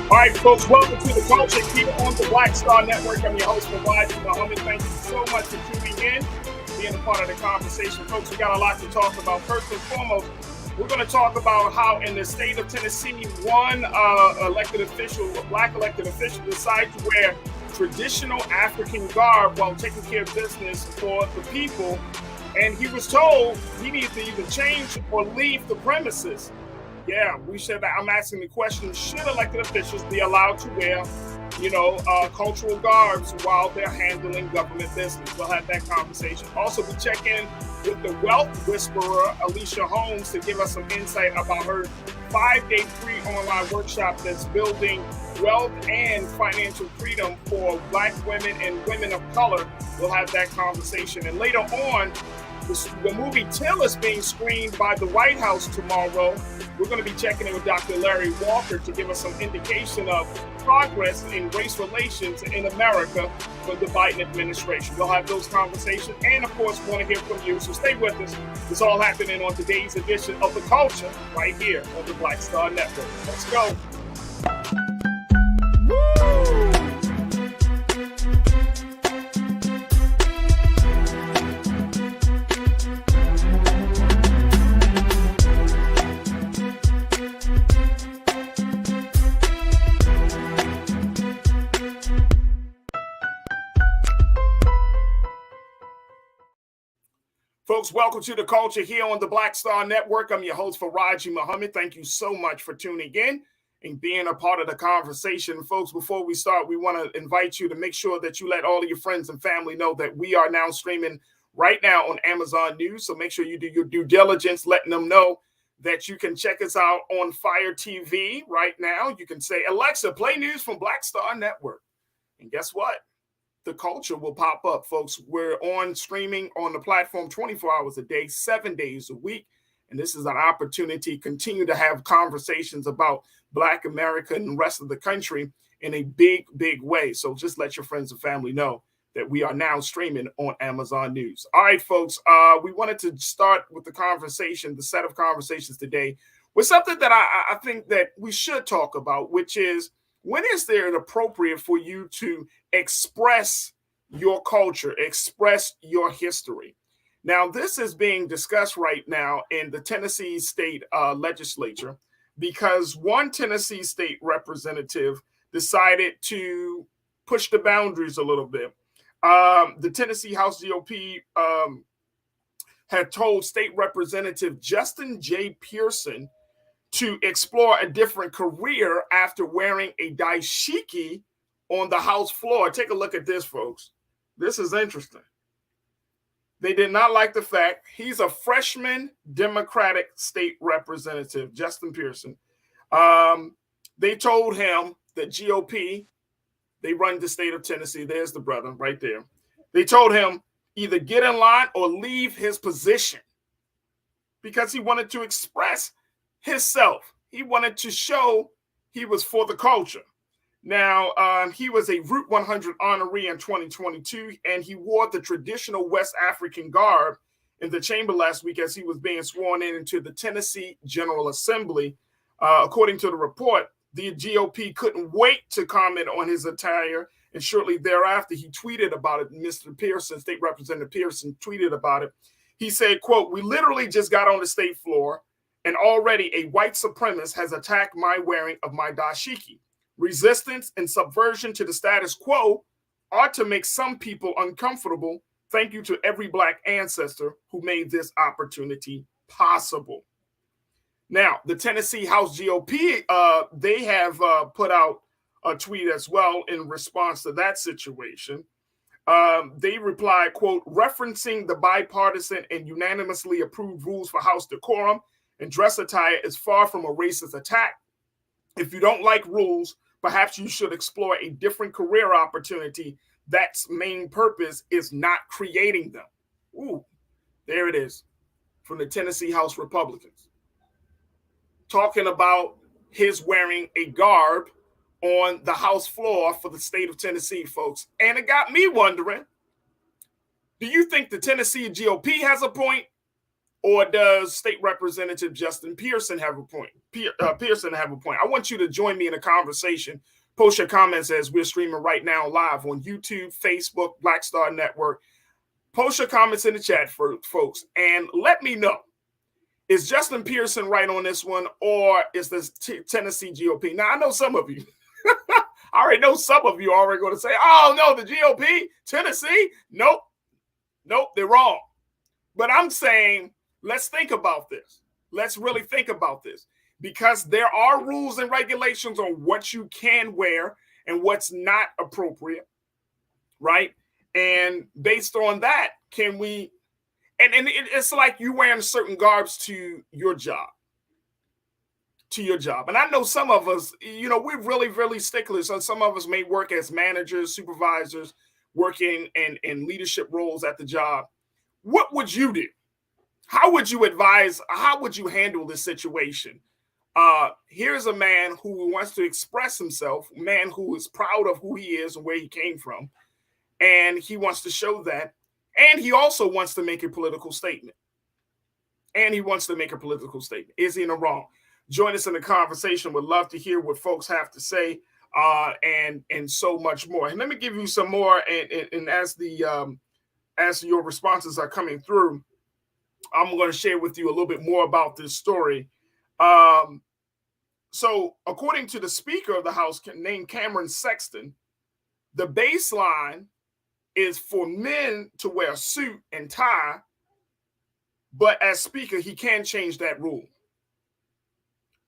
All right, folks, welcome to the culture here on the Black Star Network. I'm your host, Farajii. Thank you so much for tuning in, being a part of the conversation. Folks, we got a lot to talk about. First and foremost, we're going to talk about how in the state of Tennessee, one black elected official, decided to wear traditional African garb while taking care of business for the people. And he was told he needed to either change or leave the premises. Yeah, we said that. I'm asking the question, should elected officials be allowed to wear, cultural garbs while they're handling government business? We'll have that conversation. Also, we check in with the wealth whisperer, Alicia Holmes, to give us some insight about her 5-day free online workshop that's building wealth and financial freedom for Black women and women of color. We'll have that conversation. And later on, the movie Till is being screened by the White House tomorrow. We're going to be checking in with Dr. Larry Walker to give us some indication of progress in race relations in America for the Biden administration. We'll have those conversations and, of course, want to hear from you. So stay with us. It's all happening on today's edition of The Culture right here on the Black Star Network. Let's go. Folks, welcome to the culture here on the Black Star Network. I'm your host, Farajii. Thank you so much for tuning in and being a part of the conversation. Folks, before we start, we want to invite you to make sure that you let all of your friends and family know that we are now streaming right now on Amazon News. So make sure you do your due diligence, letting them know that you can check us out on Fire TV right now. You can say, Alexa, play news from Black Star Network. And guess what? The culture will pop up, folks. We're on streaming on the platform 24 hours a day, 7 days a week. And this is an opportunity to continue to have conversations about Black America and the rest of the country in a big, big way. So just let your friends and family know that we are now streaming on Amazon News. All right, folks, we wanted to start with the set of conversations today with something that I think that we should talk about, which is, when is it appropriate for you to express your culture, express your history? Now, this is being discussed right now in the Tennessee state legislature because one Tennessee state representative decided to push the boundaries a little bit. The Tennessee House GOP had told State Representative Justin J. Pearson to explore a different career after wearing a dashiki on the House floor. Take a look at this, folks. This is interesting. They did not like the fact he's a freshman Democratic state representative, Justin Pearson. They told him that GOP, they run the state of Tennessee. There's the brother right there. They told him either get in line or leave his position because he wanted to express himself. He wanted to show he was for the culture. Now, he was a Route 100 honoree in 2022, and he wore the traditional West African garb in the chamber last week as he was being sworn in into the Tennessee General Assembly. According to the report, the GOP couldn't wait to comment on his attire, and shortly thereafter, he tweeted about it. Mr. Pearson, State Representative Pearson, tweeted about it. He said, quote, "We literally just got on the state floor, and already a white supremacist has attacked my wearing of my dashiki. Resistance and subversion to the status quo ought to make some people uncomfortable. Thank you to every Black ancestor who made this opportunity possible." Now, the Tennessee House GOP, they have put out a tweet as well in response to that situation. They replied, quote, "Referencing the bipartisan and unanimously approved rules for House decorum and dress attire is far from a racist attack. If you don't like rules, perhaps you should explore a different career opportunity. That's main purpose is not creating them." Ooh, there it is from the Tennessee House Republicans. Talking about his wearing a garb on the House floor for the state of Tennessee, folks. And it got me wondering, do you think the Tennessee GOP has a point? or does State Representative Justin Pearson have a point? Pearson have a point? I want you to join me in a conversation. Post your comments as we're streaming right now live on YouTube, Facebook, Black Star Network. Post your comments in the chat, for folks, and let me know. Is Justin Pearson right on this one, or is this Tennessee GOP? Now, I know some of you. I already know some of you are already going to say, oh, no, the GOP, Tennessee? Nope, they're wrong. But I'm saying, let's think about this. Let's really think about this, because there are rules and regulations on what you can wear and what's not appropriate, right? And based on that, can we, and it's like you wearing certain garbs to your job. And I know some of us, we're really, really sticklers. And some of us may work as managers, supervisors, working in leadership roles at the job. What would you do? How would you advise? How would you handle this situation? Here's a man who wants to express himself, a man who is proud of who he is and where he came from. And he wants to show that. And he also wants to make a political statement. Is he in the wrong? Join us in the conversation. Would love to hear what folks have to say, and so much more. And let me give you some more. And as your responses are coming through, I'm going to share with you a little bit more about this story. So, according to the Speaker of the House, named Cameron Sexton, the baseline is for men to wear a suit and tie, but as Speaker, he can change that rule.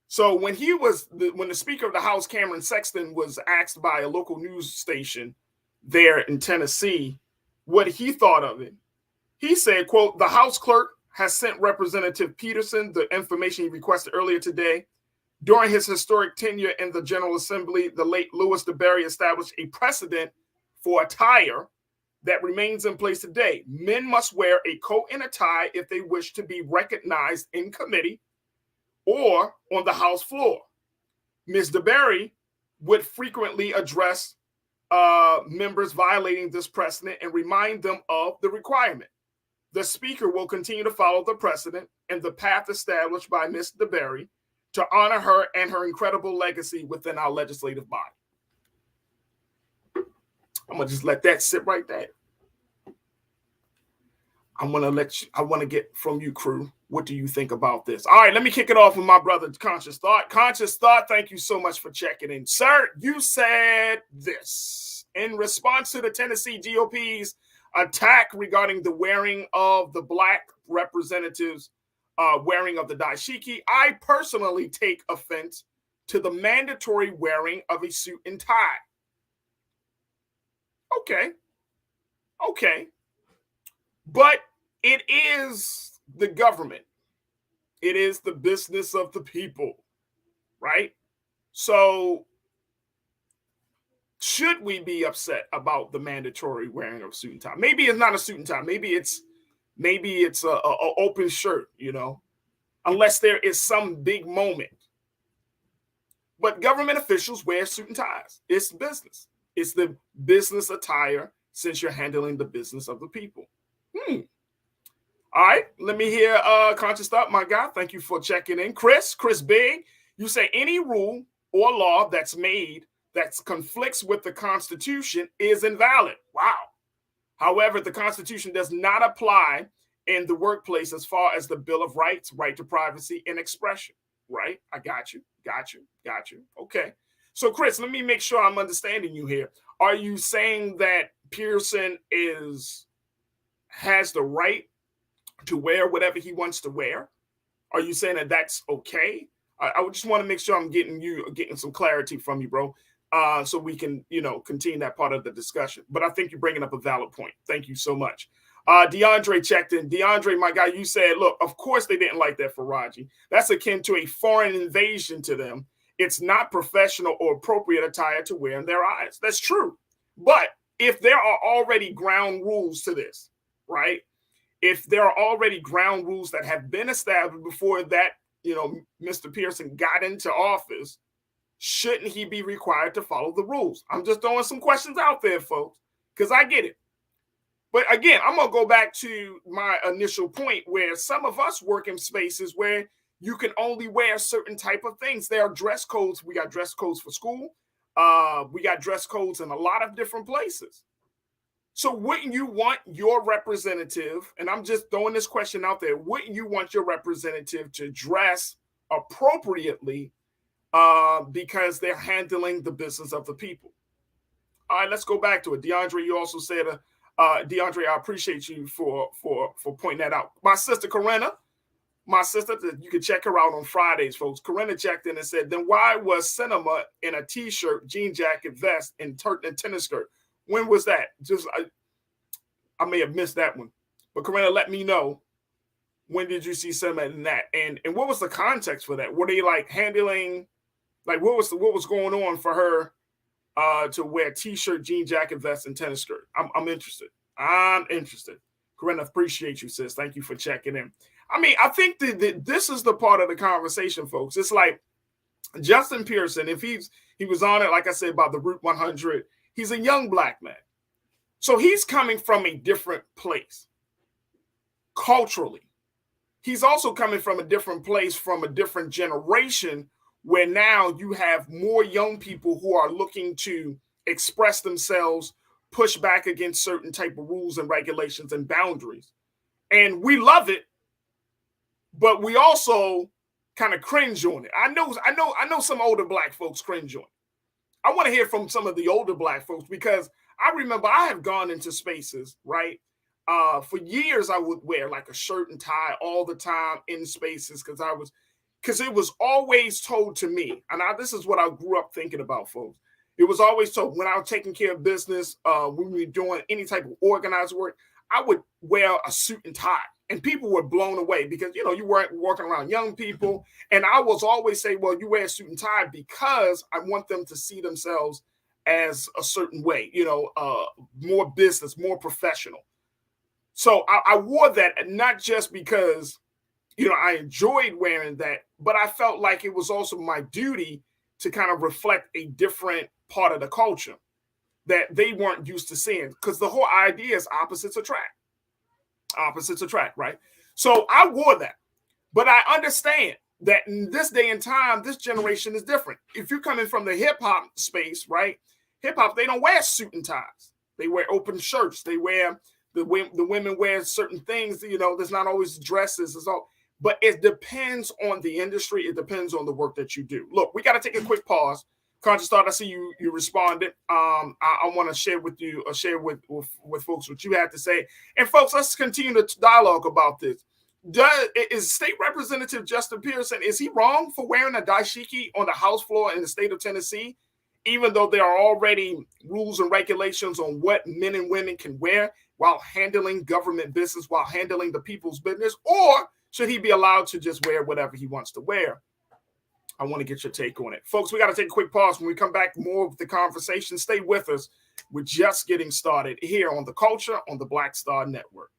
So when the Speaker of the House, Cameron Sexton, was asked by a local news station there in Tennessee what he thought of it, he said, quote, "The House clerk has sent Representative Peterson the information he requested earlier today. During his historic tenure in the General Assembly, the late Louis DeBerry established a precedent for attire that remains in place today. Men must wear a coat and a tie if they wish to be recognized in committee or on the House floor. Ms. DeBerry would frequently address members violating this precedent and remind them of the requirement. The Speaker will continue to follow the precedent and the path established by Ms. DeBerry to honor her and her incredible legacy within our legislative body." I'm going to just let that sit right there. I want to get from you, crew. What do you think about this? All right, let me kick it off with my brother, Conscious Thought. Conscious Thought, thank you so much for checking in. Sir, you said this in response to the Tennessee GOP's attack regarding the wearing of the black representatives' wearing of the dashiki. I personally take offense to the mandatory wearing of a suit and tie. Okay. But it is the government. It is the business of the people, right? So should we be upset about the mandatory wearing of a suit and tie? Maybe it's not a suit and tie. Maybe it's a open shirt, unless there is some big moment. But government officials wear suit and ties. It's business. It's the business attire since you're handling the business of the people. All right, let me hear Conscious Thought, my guy. Thank you for checking in. Chris Big, you say any rule or law that's made that conflicts with the Constitution is invalid. Wow. However, the Constitution does not apply in the workplace as far as the Bill of Rights, right to privacy and expression, right? I got you. Okay. So, Chris, let me make sure I'm understanding you here. Are you saying that Pearson has the right to wear whatever he wants to wear? Are you saying that that's okay? I would just want to make sure I'm getting some clarity from you, bro, so we can, continue that part of the discussion. But I think you're bringing up a valid point. Thank you so much. DeAndre checked in. DeAndre, my guy, you said, look, of course they didn't like that, Farajii. That's akin to a foreign invasion to them. It's not professional or appropriate attire to wear in their eyes. That's true. But if there are already ground rules to this, right? If there are already ground rules that have been established before that, Mr. Pearson got into office, shouldn't he be required to follow the rules? I'm just throwing some questions out there, folks, because I get it. But again, I'm going to go back to my initial point where some of us work in spaces where you can only wear certain type of things. There are dress codes. We got dress codes for school. We got dress codes in a lot of different places. So wouldn't you want your representative, and I'm just throwing this question out there, wouldn't you want your representative to dress appropriately because they're handling the business of the people? All right, let's go back to it. DeAndre, you also said, DeAndre, I appreciate you for pointing that out. My sister Corinna, you can check her out on Fridays, folks. Corinna checked in and said, then why was Cinema in a T-shirt, jean jacket, vest, and tennis skirt? When was that? I may have missed that one. But Corinna, let me know, when did you see Cinema in that? And what was the context for that? Were they like handling, like what was going on for her to wear T-shirt, jean jacket, vest, and tennis skirt? I'm interested. Corinna, appreciate you, sis. Thank you for checking in. I mean, I think that this is the part of the conversation, folks. It's like Justin Pearson, if he was on it, like I said, about the Route 100, he's a young black man. So he's coming from a different place culturally. He's also coming from a different place, from a different generation, where now you have more young people who are looking to express themselves, push back against certain type of rules and regulations and boundaries. And we love it, but we also kind of cringe on it. I know some older black folks cringe on it. I want to hear from some of the older black folks, because I remember I have gone into spaces, right? For years, I would wear like a shirt and tie all the time in spaces because it was always told to me, and this is what I grew up thinking about, folks. It was always told when I was taking care of business, when we were doing any type of organized work, I would wear a suit and tie. And people were blown away because, you weren't walking around young people. And I was always say, well, you wear a suit and tie because I want them to see themselves as a certain way, more business, more professional. So I wore that, and not just because, I enjoyed wearing that, but I felt like it was also my duty to kind of reflect a different part of the culture that they weren't used to seeing. Because the whole idea is opposites attract. Opposites attract, right? So I wore that. But I understand that in this day and time, this generation is different. If you're coming from the hip-hop space, right? Hip-hop, they don't wear suit and ties. They wear open shirts. They wear, the women wear certain things, there's not always dresses. It's all, but it depends on the industry. It depends on the work that you do. Look, we got to take a quick pause. Conscious Thought, I see you responded. I want to share with you, share with folks what you had to say. And folks, let's continue to dialogue about this. Is State Representative Justin Pearson, is he wrong for wearing a dashiki on the House floor in the state of Tennessee, even though there are already rules and regulations on what men and women can wear while handling government business, while handling the people's business? Or should he be allowed to just wear whatever he wants to wear? I want to get your take on it. Folks, we got to take a quick pause. When we come back, more of the conversation. Stay with us. We're just getting started here on The Culture on the Black Star Network.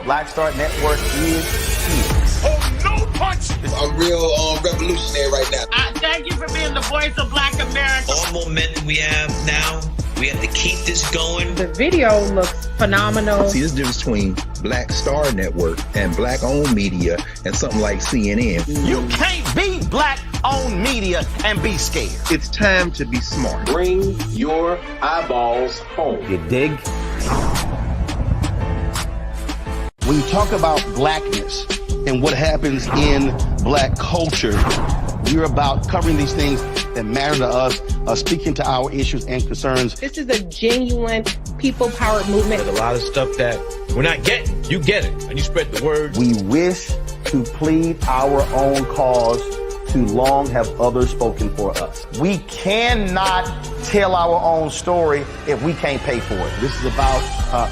Black Star Network is here. Oh, no punch! I'm real revolutionary right now. Thank you for being the voice of Black America. All momentum we have now, we have to keep this going. The video looks phenomenal. See, this difference between Black Star Network and black-owned media and something like CNN. You can't be black-owned media and be scared. It's time to be smart. Bring your eyeballs home. You dig? When you talk about blackness and what happens in black culture, we're about covering these things that matter to us, speaking to our issues and concerns. This is a genuine people-powered movement. There's a lot of stuff that we're not getting. You get it, and you spread the word. We wish to plead our own cause. Too long have others spoken for us. We cannot tell our own story if we can't pay for it. This is about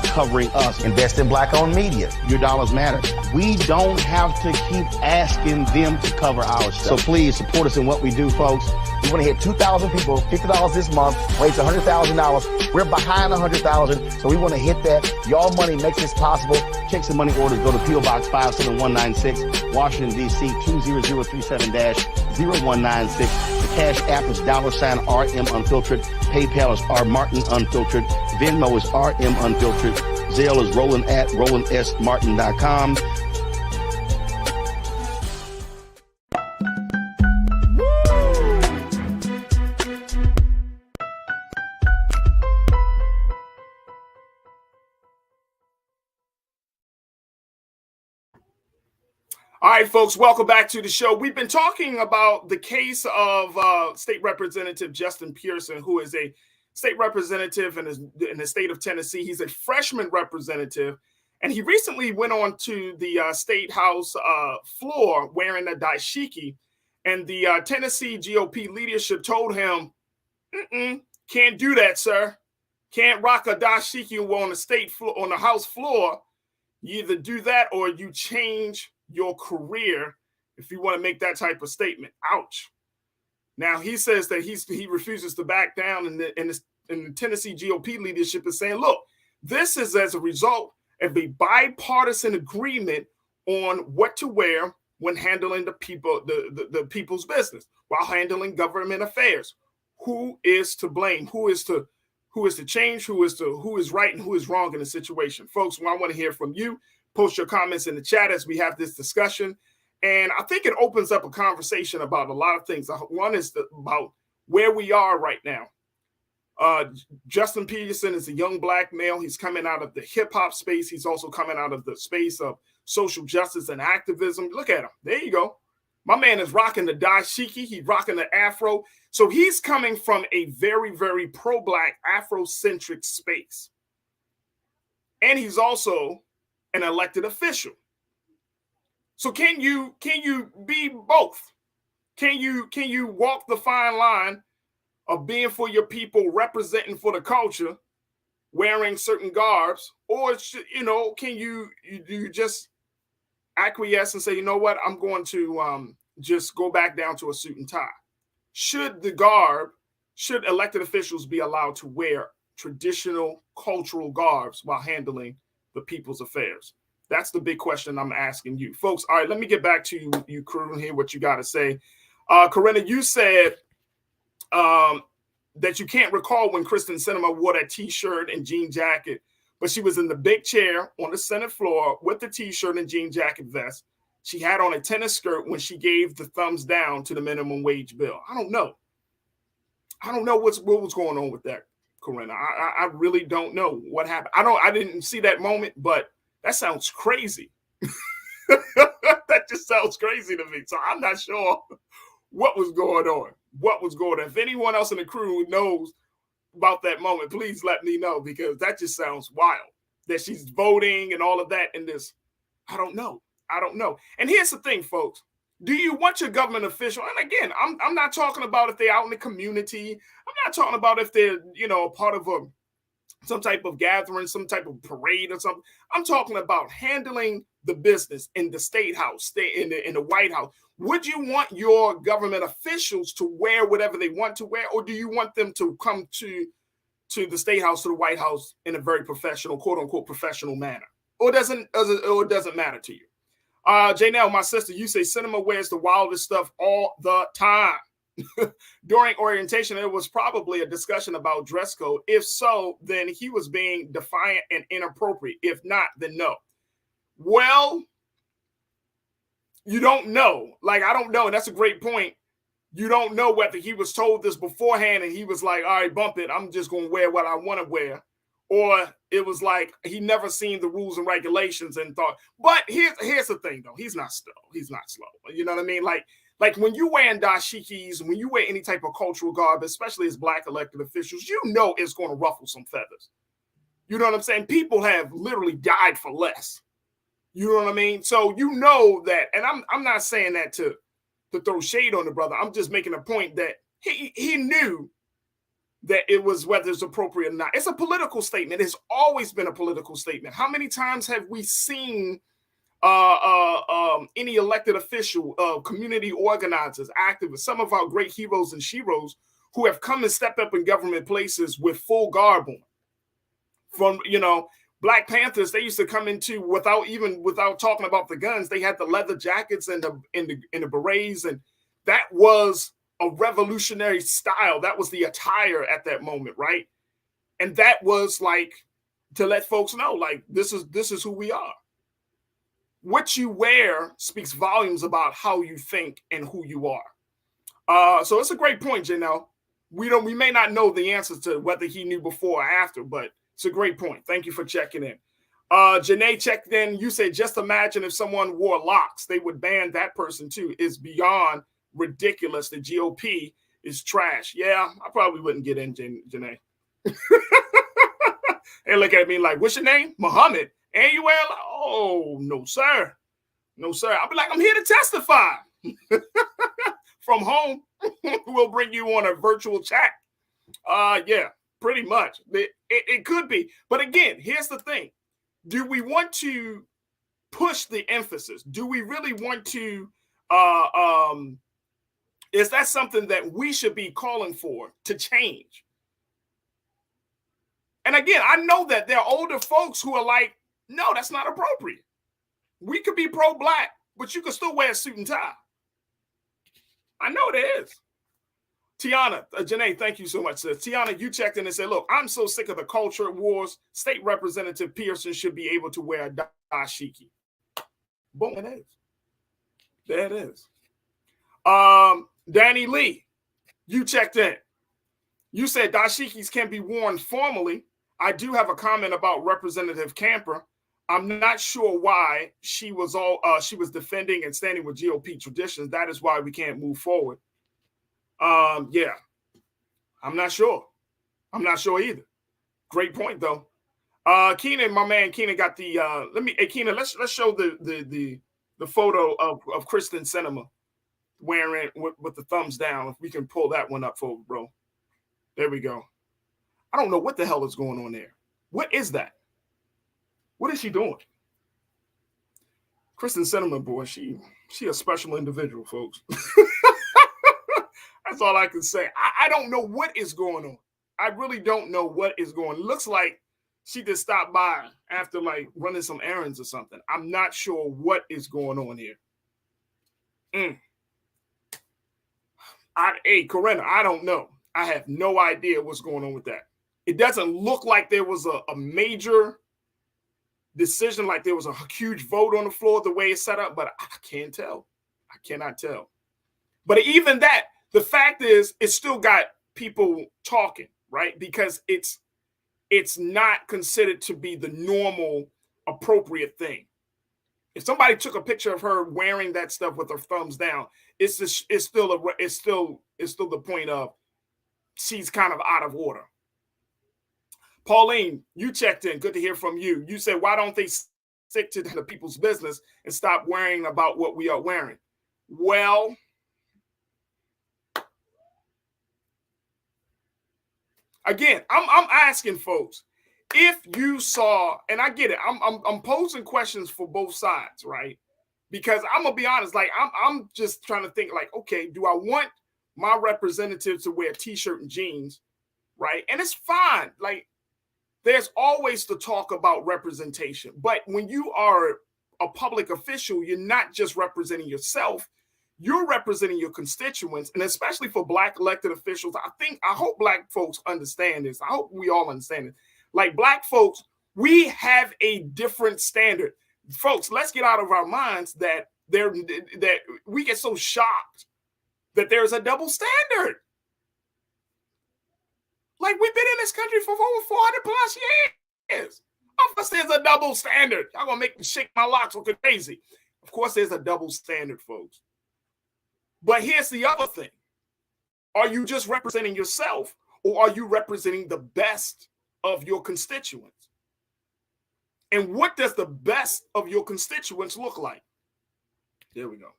covering us. Invest in black-owned media. Your dollars matter. We don't have to keep asking them to cover our stuff. So please support us in what we do, folks. We want to hit 2,000 people, $50 this month, raise $100,000. We're behind 100,000, so we want to hit that. Y'all money makes this possible. Checks and money orders go to P.O. Box 57196, Washington, D.C. 20037-0196. The Cash App is $RM Unfiltered. PayPal is R Martin Unfiltered. Venmo is RM Unfiltered. Zelle is Roland at RolandSMartin.com. All right, folks, welcome back to the show. We've been talking about the case of State Representative Justin Pearson, who is a state representative in the state of Tennessee. He's a freshman representative, and he recently went on to the state house floor wearing a dashiki, and the Tennessee GOP leadership told him, can't do that, sir. Can't rock a dashiki on the state floor, on the house floor. You either do that or you change your career if you want to make that type of statement. Ouch. Now he says that he refuses to back down, and the Tennessee GOP leadership is saying, look, this is as a result of a bipartisan agreement on what to wear when handling the people's business, while handling government affairs. Who is to blame? Who is to change? Who is right and who is wrong in the situation? Folks, I want to hear from you. Post your comments in the chat as we have this discussion. And I think it opens up a conversation about a lot of things. One is about where we are right now. Justin Pearson is a young black male. He's coming out of the hip hop space. He's also coming out of the space of social justice and activism. Look at him. There you go. My man is rocking the dashiki. He's rocking the afro. So he's coming from a very, very pro-black Afrocentric space. And he's also an elected official. So can you be both? Can you walk the fine line of being for your people, representing for the culture, wearing certain garbs, or can you just acquiesce and say, you know what, I'm going to just go back down to a suit and tie? Should elected officials be allowed to wear traditional cultural garbs while handling the people's affairs? That's the big question I'm asking you, folks. All right, let me get back to you, crew, and hear what you got to say. Corinna, you said that you can't recall when Kristen Sinema wore that T-shirt and jean jacket, but she was in the big chair on the Senate floor with the T-shirt and jean jacket vest. She had on a tennis skirt when she gave the thumbs down to the minimum wage bill. I don't know what was going on with that, Corinna. I really don't know what happened. I didn't see that moment, but that sounds crazy. That just sounds crazy to me. So I'm not sure what was going on. If anyone else in the crew knows about that moment, please let me know, because that just sounds wild. That she's voting and all of that in this. I don't know. And here's the thing, folks. Do you want your government official? And again, I'm not talking about if they're out in the community. I'm not talking about if they're, part of some type of gathering, some type of parade or something. I'm talking about handling the business in the state house, in the White House. Would you want your government officials to wear whatever they want to wear, or do you want them to come to the state house, to the White House, in a very professional, quote unquote, professional manner? Or it doesn't matter to you? Janelle, my sister, you say Sinema wears the wildest stuff all the time. During orientation, there was probably a discussion about dress code. If so, then he was being defiant and inappropriate. If not, then no. Well, you don't know. I don't know. That's a great point. You don't know whether he was told this beforehand and he was like, all right, bump it. I'm just going to wear what I want to wear. Or it was like he never seen the rules and regulations and thought. But here's the thing, though. He's not slow. You know what I mean? Like when you wearing dashikis, when you wear any type of cultural garb, especially as black elected officials, it's going to ruffle some feathers. You know what I'm saying? People have literally died for less. You know what I mean? So you know that, and I'm not saying that to throw shade on the brother. I'm just making a point that he knew that it was whether it's appropriate or not. It's a political statement. It's always been a political statement. How many times have we seen any elected official, community organizers, activists, some of our great heroes and sheroes who have come and stepped up in government places with full garb on? From, Black Panthers, they used to come into without talking about the guns. They had the leather jackets and the berets, and that was a revolutionary style. That was the attire at that moment, right? And that was like to let folks know, like, this is who we are. What you wear speaks volumes about how you think and who you are. So it's a great point, Janelle. We may not know the answers to whether he knew before or after, but it's a great point. Thank you for checking in. Janae checked in. You said, just imagine if someone wore locks, they would ban that person too. It's beyond ridiculous. The GOP is trash. Yeah, I probably wouldn't get in, Janae. They look at me like, what's your name? Muhammad. And you wear, oh, no, sir. No, sir. I'll be like, I'm here to testify. From home, we'll bring you on a virtual chat. Yeah, pretty much. It could be. But again, here's the thing. Do we want to push the emphasis? Do we really want to, is that something that we should be calling for to change? And again, I know that there are older folks who are like, no, that's not appropriate. We could be pro-Black, but you could still wear a suit and tie. I know there is. Tiana, Janae, thank you so much, sis. Tiana, you checked in and said, look, I'm so sick of the culture wars. State Representative Pearson should be able to wear a dashiki. Boom, it is. There it is. Danny Lee, you checked in. You said dashikis can be worn formally. I do have a comment about Representative Camper. I'm not sure why she was defending and standing with GOP traditions. That is why we can't move forward. Yeah, I'm not sure. I'm not sure either. Great point though. Keenan, my man Keenan got the Keenan, let's show the photo of Kristen Sinema wearing with the thumbs down. If we can pull that one up for bro. There we go. I don't know what the hell is going on there. What is that? What is she doing? Kristen Sinema, boy, she a special individual, folks. That's all I can say. I don't know what is going on. I really don't know what is going on. It looks like she just stopped by after like running some errands or something. I'm not sure what is going on here. Hey, Corinna, I don't know. I have no idea what's going on with that. It doesn't look like there was a major decision, like there was a huge vote on the floor the way it's set up, but I can't tell. I cannot tell. But even that, the fact is, it's still got people talking, right? Because it's not considered to be the normal, appropriate thing. If somebody took a picture of her wearing that stuff with her thumbs down, it's still the point of she's kind of out of order. Pauline, you checked in. Good to hear from you. You said, why don't they stick to the people's business and stop worrying about what we are wearing? Well, again, I'm asking folks, if you saw, and I get it, I'm posing questions for both sides, right? Because I'm gonna be honest, like I'm just trying to think, like, okay, do I want my representatives to wear a t-shirt and jeans, right? And it's fine. Like, there's always the talk about representation, but when you are a public official, you're not just representing yourself, you're representing your constituents. And especially for Black elected officials, I hope Black folks understand this. I hope we all understand it. Like, Black folks, we have a different standard. Folks, let's get out of our minds that we get so shocked that there's a double standard. Like, we've been in this country for over 400 plus years. Of course, there's a double standard. Y'all gonna make me shake my locks looking crazy. Of course, there's a double standard, folks. But here's the other thing. Are you just representing yourself, or are you representing the best of your constituents? And what does the best of your constituents look like? There we go.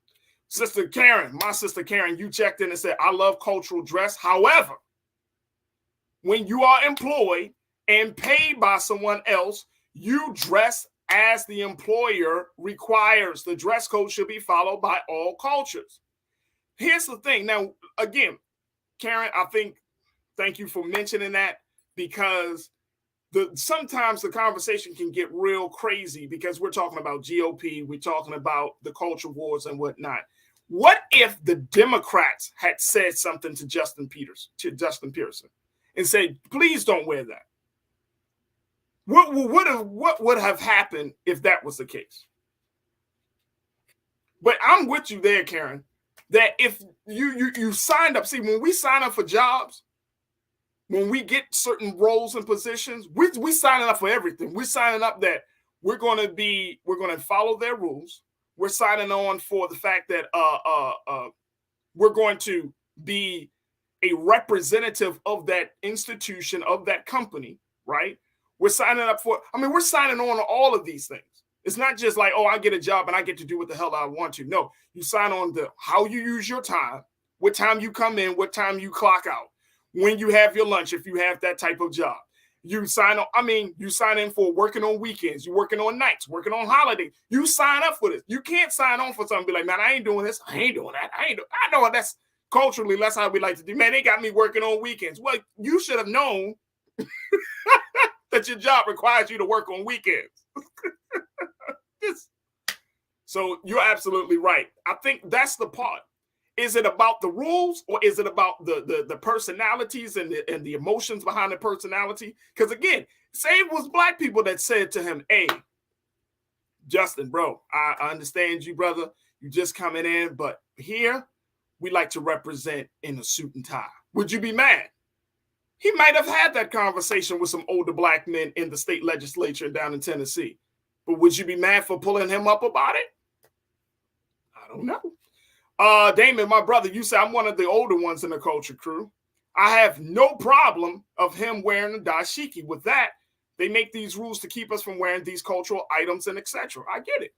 Sister Karen, my sister Karen, you checked in and said, I love cultural dress. However, when you are employed and paid by someone else, you dress as the employer requires. The dress code should be followed by all cultures. Here's the thing. Now, again, Karen, thank you for mentioning that, because sometimes the conversation can get real crazy because we're talking about GOP, we're talking about the culture wars and whatnot. What if the Democrats had said something to Justin Pearson, and said, please don't wear that? What would have happened if that was the case? But I'm with you there, Karen, that if you signed up, see, when we sign up for jobs, when we get certain roles and positions, we signing up for everything. We're signing up that we're going to follow their rules. We're signing on for the fact that we're going to be a representative of that institution, of that company, right? We're signing up for, we're signing on to all of these things. It's not just like, oh, I get a job and I get to do what the hell I want to. No, you sign on to how you use your time, what time you come in, what time you clock out, when you have your lunch, if you have that type of job. You sign on, you sign in for working on weekends, you're working on nights, working on holidays. You sign up for this. You can't sign on for something and be like, man, I ain't doing this. I ain't doing that. I know that's culturally, that's how we like to do. Man, they got me working on weekends. Well, you should have known that your job requires you to work on weekends. So you're absolutely right. I think that's the part. Is it about the rules, or is it about the personalities and the emotions behind the personality? Because again, say it was black people that said to him, hey, Justin, bro, I understand you, brother. You just coming in, but here we like to represent in a suit and tie. Would you be mad? He might have had that conversation with some older black men in the state legislature down in Tennessee. But would you be mad for pulling him up about it? I don't know. Damon, my brother, you say I'm one of the older ones in the culture crew. I have no problem of him wearing a dashiki. With that, they make these rules to keep us from wearing these cultural items and etc. I get it.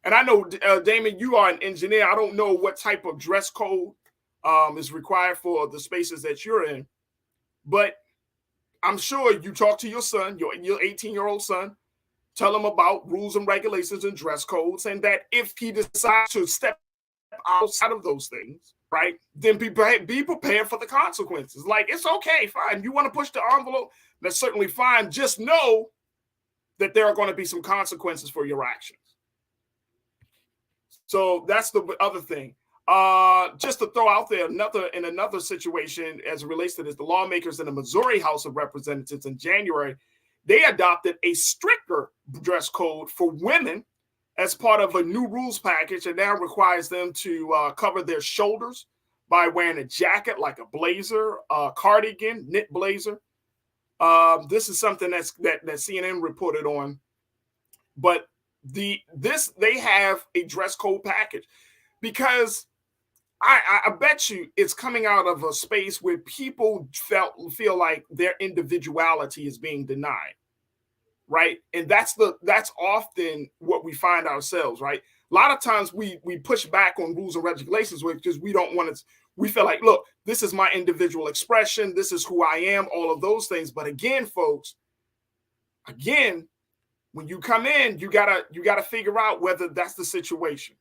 And I know, Damon, you are an engineer. I don't know what type of dress code is required for the spaces that you're in, but I'm sure you talk to your son, your 18-year-old son, tell him about rules and regulations and dress codes, and that if he decides to step outside of those things, right, then be prepared for the consequences. Like, it's okay, fine. You want to push the envelope? That's certainly fine. Just know that there are going to be some consequences for your actions. So that's the other thing. Just to throw out there another situation as it relates to this, the lawmakers in the Missouri House of Representatives in January, they adopted a stricter dress code for women as part of a new rules package, and now requires them to cover their shoulders by wearing a jacket like a blazer, a cardigan, knit blazer. This is something that CNN reported on, but they have a dress code package because I bet you it's coming out of a space where people feel like their individuality is being denied, right? And that's often what we find ourselves, right? A lot of times we push back on rules and regulations because we don't want to. We feel like, look, this is my individual expression. This is who I am. All of those things. But again, folks, when you come in, you gotta figure out whether that's the situation.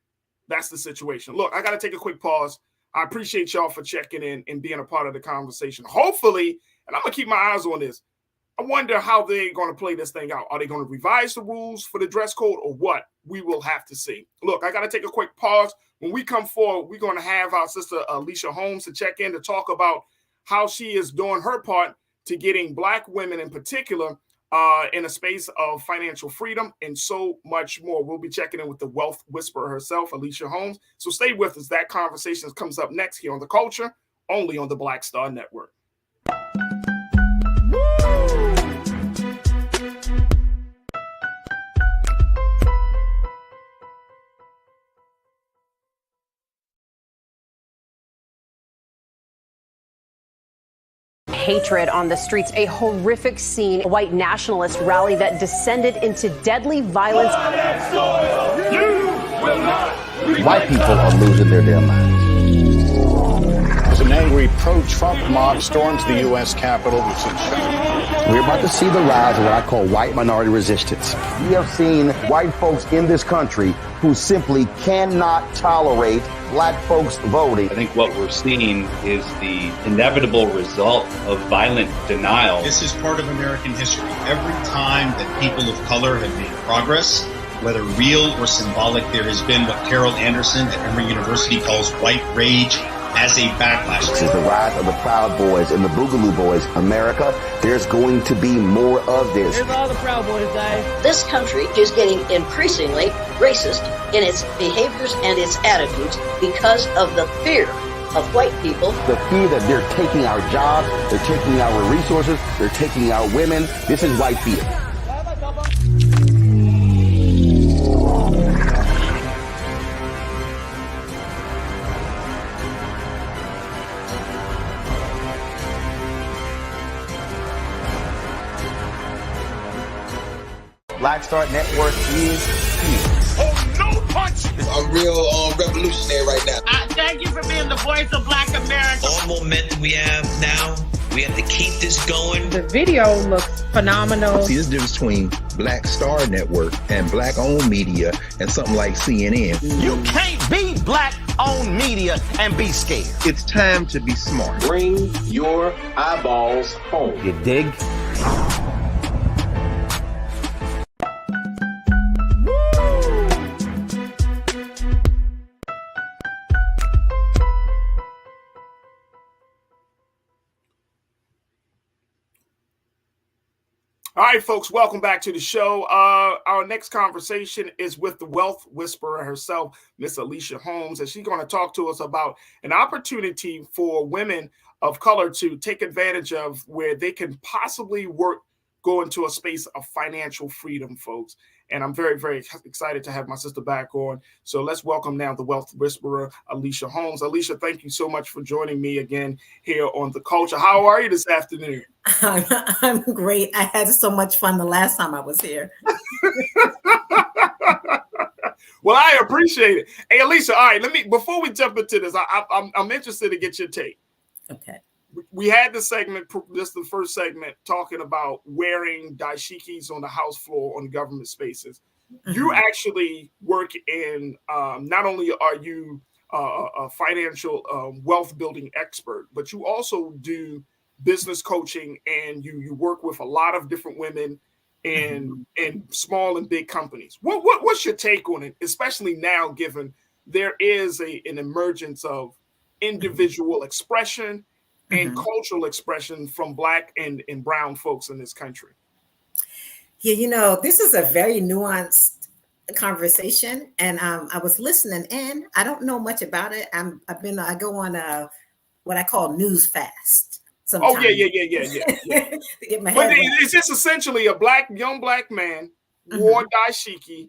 That's the situation. Look, I got to take a quick pause. I appreciate y'all for checking in and being a part of the conversation. Hopefully, and I'm going to keep my eyes on this, I wonder how they're going to play this thing out. Are they going to revise the rules for the dress code or what? We will have to see. Look, I got to take a quick pause. When we come forward, we're going to have our sister Alicia Holmes to check in to talk about how she is doing her part to getting Black women in particular in a space of financial freedom and so much more. We'll be checking in with the wealth whisperer herself, Alicia Holmes. So stay with us. That conversation comes up next here on The Culture, only on the Black Star Network. Hatred on the streets, a horrific scene, a white nationalist rally that descended into deadly violence. White people are losing their damn minds. an angry pro-Trump mob storms the U.S. Capitol. We're about to see the rise of what I call white minority resistance. We have seen white folks in this country who simply cannot tolerate black folks voting. I think what we're seeing is the inevitable result of violent denial. This is part of American history. Every time that people of color have made progress, whether real or symbolic, there has been what Carol Anderson at Emory University calls white rage as a backlash. This is the rise of the Proud Boys and the Boogaloo Boys. America, there's going to be more of this. Here's all the Proud Boys, guys. This country is getting increasingly racist in its behaviors and its attitudes because of the fear of white people. The fear that they're taking our jobs, they're taking our resources, they're taking our women. This is white fear. Black Star Network is here. Oh, no punch! I'm real revolutionary right now. Thank you for being the voice of Black America. All momentum we have now, we have to keep this going. The video looks phenomenal. See, this difference between Black Star Network and black-owned media and something like CNN. You can't be black-owned media and be scared. It's time to be smart. Bring your eyeballs home. You dig? All right, folks, welcome back to the show. Our next conversation is with the wealth whisperer herself, Miss Alicia Holmes, and she's going to talk to us about an opportunity for women of color to take advantage of where they can possibly go into a space of financial freedom, folks. And I'm very, very excited to have my sister back on. So let's welcome now the wealth whisperer, Alicia Holmes. Alicia, thank you so much for joining me again here on The Culture. How are you this afternoon? I'm great. I had so much fun the last time I was here. Well, I appreciate it. Hey, Alicia, all right, before we jump into this, I'm interested to get your take. Okay. We had this segment, this is the first segment, talking about wearing dashikis on the house floor on government spaces. Mm-hmm. You actually work in, not only are you a financial wealth building expert, but you also do business coaching, and you work with a lot of different women in small and big companies. What's your take on it, especially now, given there is an emergence of individual expression and cultural expression from Black and brown folks in this country? Yeah, this is a very nuanced conversation, and I was listening in. I don't know much about it. I go on what I call news fast. Sometimes. Oh yeah. To get my head it's just essentially a young black man wore dashiki.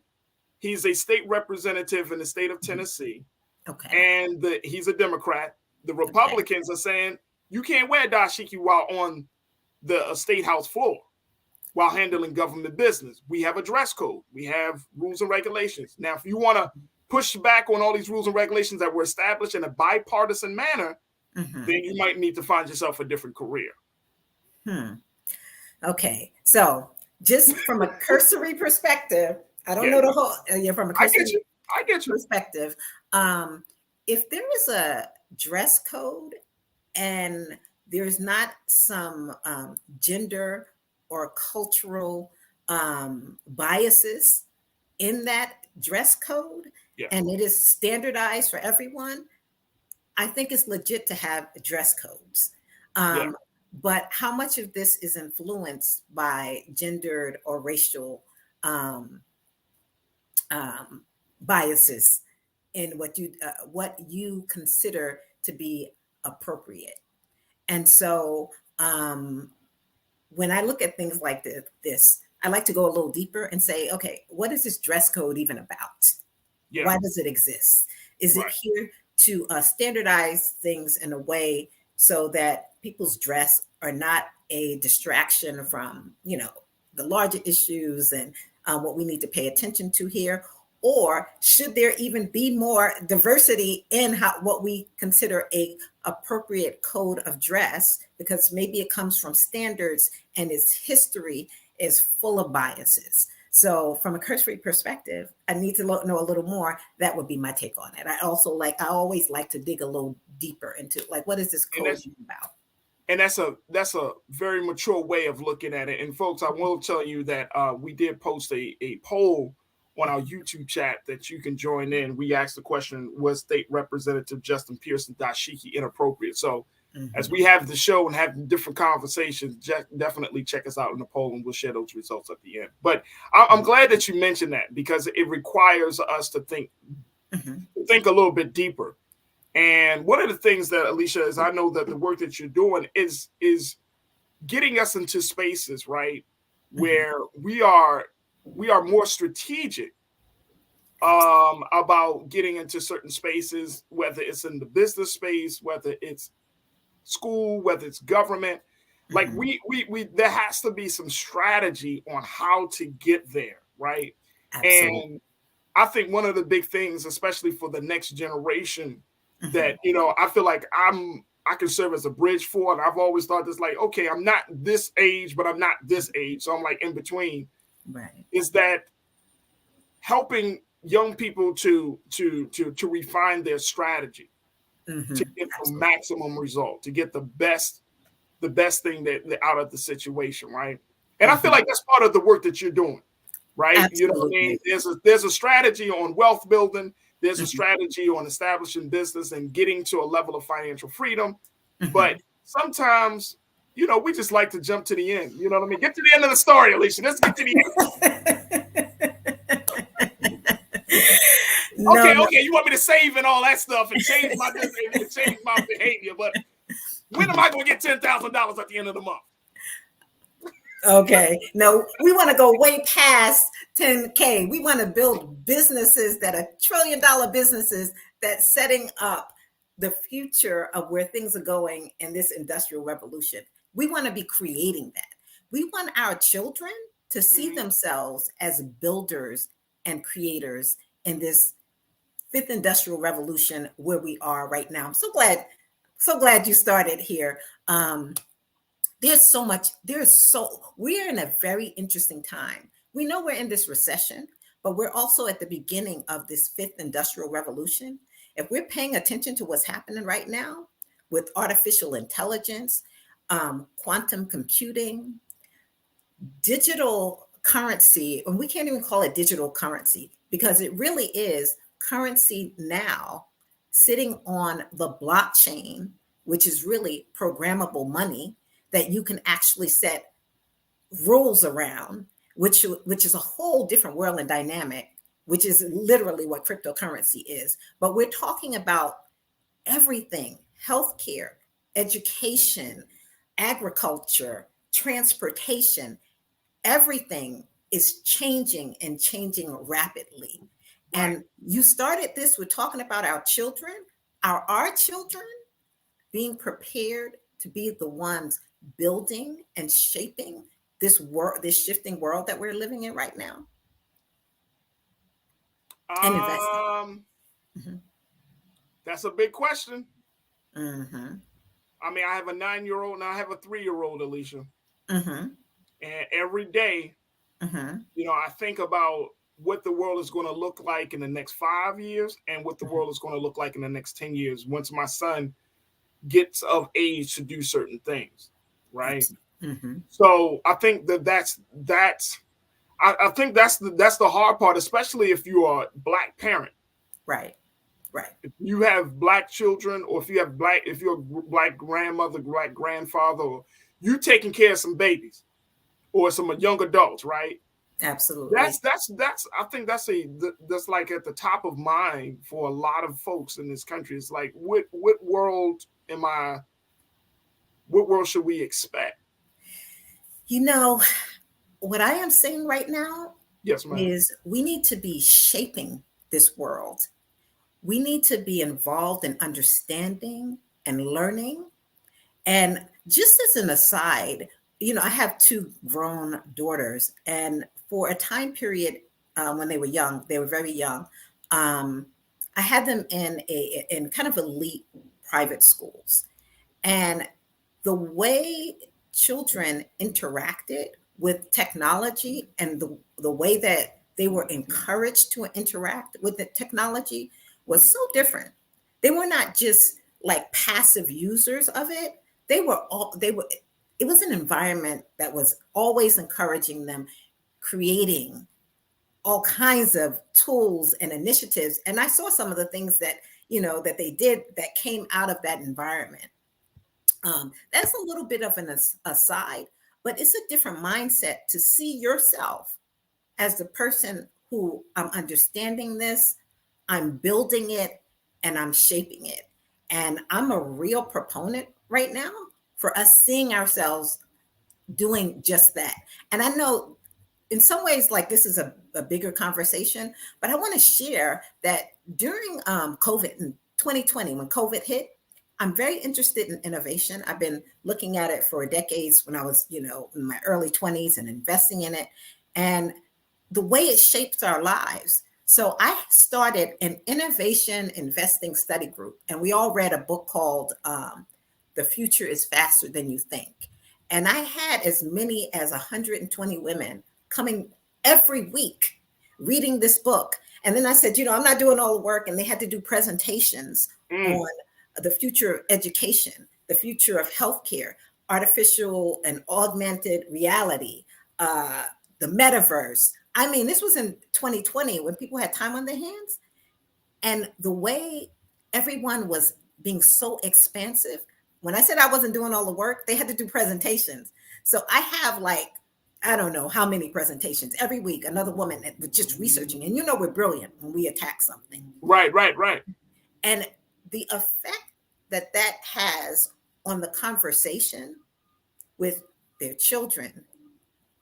He's a state representative in the state of Tennessee. Okay, and he's a Democrat. The Republicans are saying you can't wear dashiki while on the state house floor, while handling government business. We have a dress code. We have rules and regulations. Now, if you want to push back on all these rules and regulations that were established in a bipartisan manner, then you might need to find yourself a different career. Okay. So just from a cursory perspective, I don't know the whole, from a cursory I get you. Perspective. If there is a dress code and there's not some gender or cultural biases in that dress code, and it is standardized for everyone, I think it's legit to have dress codes. But how much of this is influenced by gendered or racial biases in what you consider to be appropriate? And so when I look at things like this, I like to go a little deeper and say, okay, what is this dress code even about? Why does it exist? Is it here to standardize things in a way so that people's dress are not a distraction from, the larger issues and what we need to pay attention to here? Or should there even be more diversity in what we consider a appropriate code of dress? Because maybe it comes from standards and its history is full of biases. So from a cursory perspective, I need to know a little more. That would be my take on it. I always like to dig a little deeper into like, what is this code about? And that's a very mature way of looking at it. And folks, I will tell you that we did post a poll on our YouTube chat that you can join in. We asked the question, was State Representative Justin Pearson dashiki inappropriate? So as we have the show and have different conversations, definitely check us out in the poll and we'll share those results at the end. But I'm glad that you mentioned that because it requires us to think a little bit deeper. And one of the things that, Alicia, is I know that the work that you're doing is getting us into spaces, right, where we are more strategic about getting into certain spaces, whether it's in the business space, whether it's school, whether it's government. Like we there has to be some strategy on how to get there, right? Absolutely. And I think one of the big things, especially for the next generation, that I feel like I can serve as a bridge for, and I've always thought this, like, okay, I'm not this age, but I'm not this age, so I'm like in between. Right. Is that helping young people to refine their strategy to get the maximum result, to get the best thing that out of the situation, right? And I feel like that's part of the work that you're doing, right? Absolutely. You know what I mean? There's a strategy on wealth building. There's a strategy on establishing business and getting to a level of financial freedom. But sometimes, we just like to jump to the end. You know what I mean? Get to the end of the story, Alicia. Let's get to the end. Okay. You want me to save and all that stuff and change my behavior, but when am I going to get $10,000 at the end of the month? Okay. No, we want to go way past 10K. We want to build businesses that are $1 trillion businesses that's setting up the future of where things are going in this industrial revolution. We want to be creating that. We want our children to see themselves as builders and creators in this fifth industrial revolution where we are right now. I'm so glad you started here. We're in a very interesting time. We know we're in this recession, but we're also at the beginning of this fifth industrial revolution. If we're paying attention to what's happening right now with artificial intelligence, quantum computing, digital currency, and we can't even call it digital currency because it really is currency now sitting on the blockchain, which is really programmable money that you can actually set rules around, which is a whole different world and dynamic, which is literally what cryptocurrency is. But we're talking about everything: healthcare, education, agriculture, transportation. Everything is changing and changing rapidly. And you started this with talking about our children, our children being prepared to be the ones building and shaping this world, this shifting world that we're living in right now. And investing. That's a big question. I mean, I have a 9-year-old and I have a 3-year-old, Alicia. And every day, I think about what the world is going to look like in the next 5 years and what the world is going to look like in the next 10 years once my son gets of age to do certain things, right? So I think that's I think that's the hard part, especially if you are a Black parent. Right. If you have Black children, or if you're a Black grandmother, Black grandfather, or you taking care of some babies or some young adults, right? Absolutely. That's I think that's like at the top of mind for a lot of folks in this country. It's like, what world should we expect? What I am saying right now yes, ma'am, is we need to be shaping this world. We need to be involved in understanding and learning. And just as an aside, I have 2 grown daughters, and for a time period when they were young. They were very young. I had them in kind of elite private schools, and the way children interacted with technology and the way that they were encouraged to interact with the technology was so different. They were not just like passive users of it. It was an environment that was always encouraging them, creating all kinds of tools and initiatives. And I saw some of the things that, that they did that came out of that environment. That's a little bit of an aside, but it's a different mindset to see yourself as the person who I'm understanding this, I'm building it, and I'm shaping it. And I'm a real proponent right now for us seeing ourselves doing just that. And I know in some ways, like this is a bigger conversation, but I want to share that during COVID in 2020, when COVID hit, I'm very interested in innovation. I've been looking at it for decades when I was, in my early 20s and investing in it and the way it shapes our lives. So I started an innovation investing study group, and we all read a book called The Future is Faster Than You Think. And I had as many as 120 women coming every week reading this book. And then I said, I'm not doing all the work. And they had to do presentations on the future of education, the future of healthcare, artificial and augmented reality, the metaverse. I mean, this was in 2020 when people had time on their hands. And the way everyone was being so expansive, when I said I wasn't doing all the work, they had to do presentations. So I have I don't know how many presentations every week, another woman that was just researching. And we're brilliant when we attack something. Right. And the effect that has on the conversation with their children,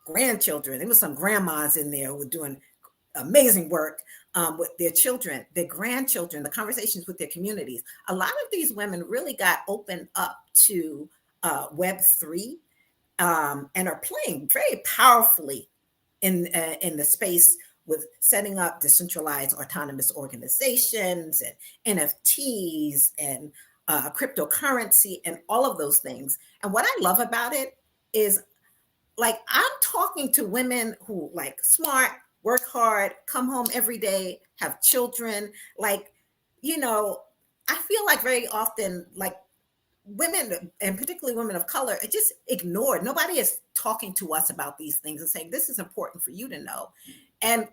grandchildren. There was some grandmas in there who were doing amazing work with their children, their grandchildren, the conversations with their communities. A lot of these women really got opened up to Web3 and are playing very powerfully in the space with setting up decentralized autonomous organizations and NFTs and cryptocurrency and all of those things. And what I love about it is I'm talking to women who smart, work hard, come home every day, have children. I feel very often women, and particularly women of color, are just ignored. Nobody is talking to us about these things and saying, this is important for you to know. And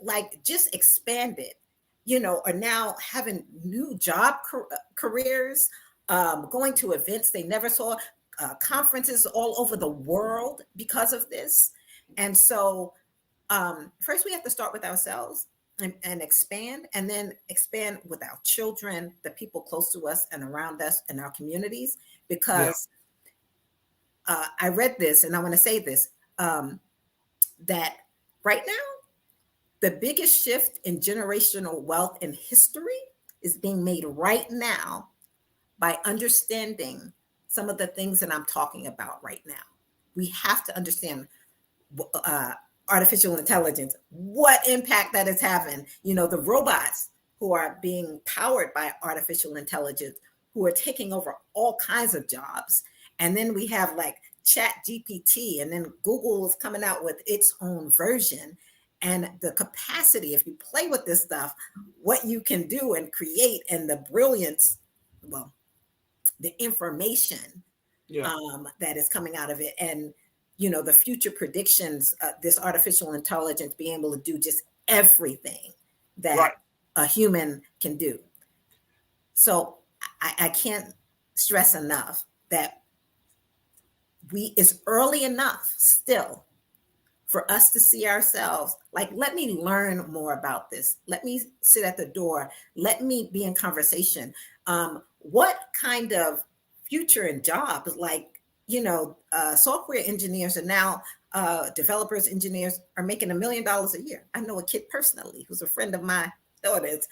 just expand it, are now having new job careers, going to events they never saw, conferences all over the world because of this. And so first we have to start with ourselves and expand, and then expand with our children, the people close to us and around us in our communities. Because I read this, and I want to say this, that right now, the biggest shift in generational wealth in history is being made right now by understanding some of the things that I'm talking about right now. We have to understand artificial intelligence, what impact that is having. The robots who are being powered by artificial intelligence, who are taking over all kinds of jobs. And then we have Chat GPT, and then Google is coming out with its own version. And the capacity, if you play with this stuff, what you can do and create, and the brilliance, the information that is coming out of it. And, the future predictions, this artificial intelligence being able to do just everything that a human can do. So I can't stress enough that it's early enough still for us to see ourselves let me learn more about this. Let me sit at the door. Let me be in conversation. What kind of future and jobs, software engineers are now, developers, engineers are making $1 million a year. I know a kid personally who's a friend of my daughter's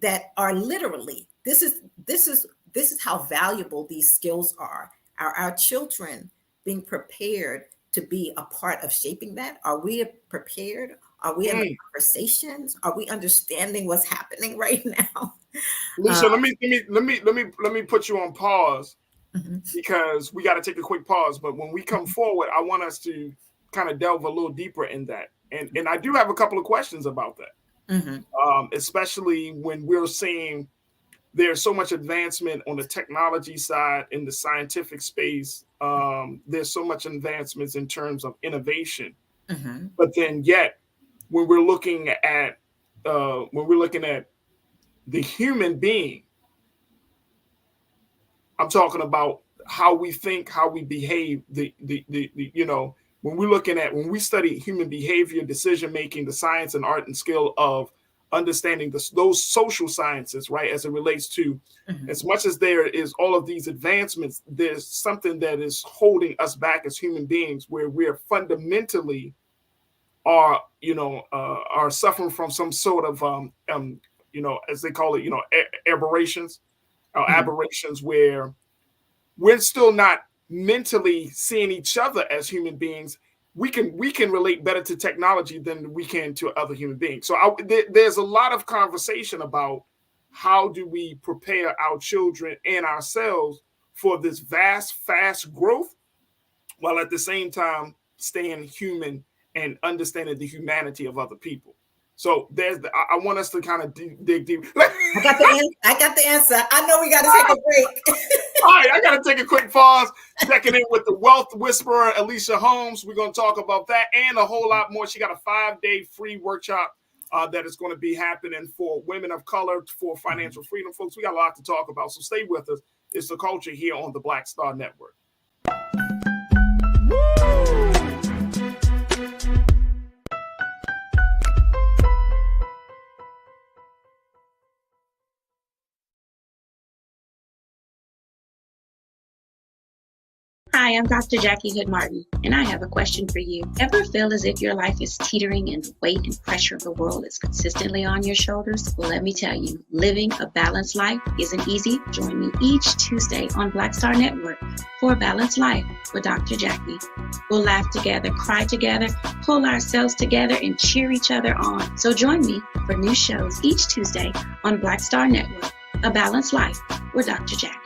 that are literally, this is how valuable these skills are. Our children being prepared to be a part of shaping that? Are we prepared? Are we in the conversations? Are we understanding what's happening right now? Alicia, let me put you on pause because we got to take a quick pause. But when we come forward, I want us to kind of delve a little deeper in that. And I do have a couple of questions about that, especially when we're seeing there's so much advancement on the technology side in the scientific space. There's so much advancements in terms of innovation, but then yet when we're looking at the human being, I'm talking about how we think, how we behave. When we study human behavior, decision making, the science and art and skill of understanding those social sciences, right? As it relates to, as much as there is all of these advancements, there's something that is holding us back as human beings, where we're fundamentally are suffering from some sort of as they call it, aberrations, aberrations, where we're still not mentally seeing each other as human beings. We can relate better to technology than we can to other human beings. So there's a lot of conversation about how do we prepare our children and ourselves for this fast growth, while at the same time staying human and understanding the humanity of other people. So I want us to kind of dig deep. I got the answer. I know we got to take a break. All right, I got to take a quick pause. Checking in with the Wealth Whisperer, Alicia Holmes. We're going to talk about that and a whole lot more. She got a 5-day free workshop that is going to be happening for women of color for financial freedom. Folks, we got a lot to talk about, so stay with us. It's The Culture here on the Black Star Network. Hi, I'm Dr. Jackie Hood Martin, and I have a question for you. Ever feel as if your life is teetering and the weight and pressure of the world is consistently on your shoulders? Well, let me tell you, living a balanced life isn't easy. Join me each Tuesday on Black Star Network for A Balanced Life with Dr. Jackie. We'll laugh together, cry together, pull ourselves together, and cheer each other on. So join me for new shows each Tuesday on Black Star Network, A Balanced Life with Dr. Jackie.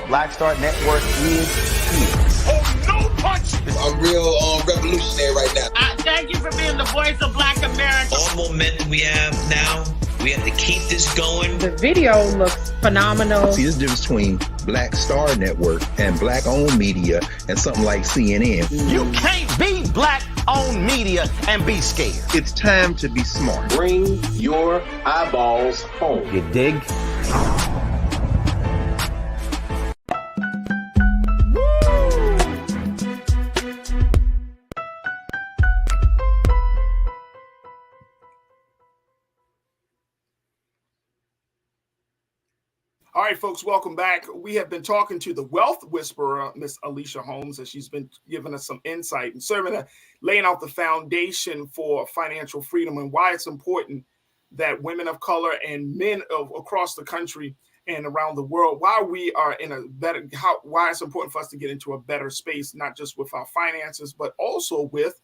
Black Star Network is here. Oh, no punch! I'm real revolutionary right now. Thank you for being the voice of Black America. All momentum we have now, we have to keep this going. The video looks phenomenal. See, there's a difference between Black Star Network and black-owned media and something like CNN. You can't be black-owned media and be scared. It's time to be smart. Bring your eyeballs home. You dig? All right, folks, welcome back. We have been talking to the Wealth Whisperer, Miss Alicia Holmes, and she's been giving us some insight and laying out the foundation for financial freedom and why it's important that women of color and men across the country and around the world, why we are in a better, why it's important for us to get into a better space, not just with our finances, but also with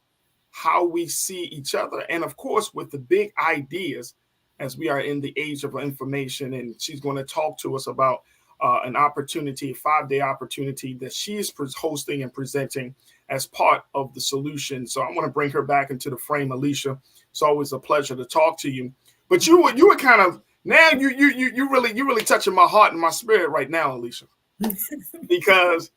how we see each other. And of course, with the big ideas, as we are in the age of information. And she's going to talk to us about an opportunity, a 5-day opportunity that she's hosting and presenting as part of the solution. So I want to bring her back into the frame, Alicia. It's always a pleasure to talk to you. But you were kind of, now you really touching my heart and my spirit right now, Alicia, because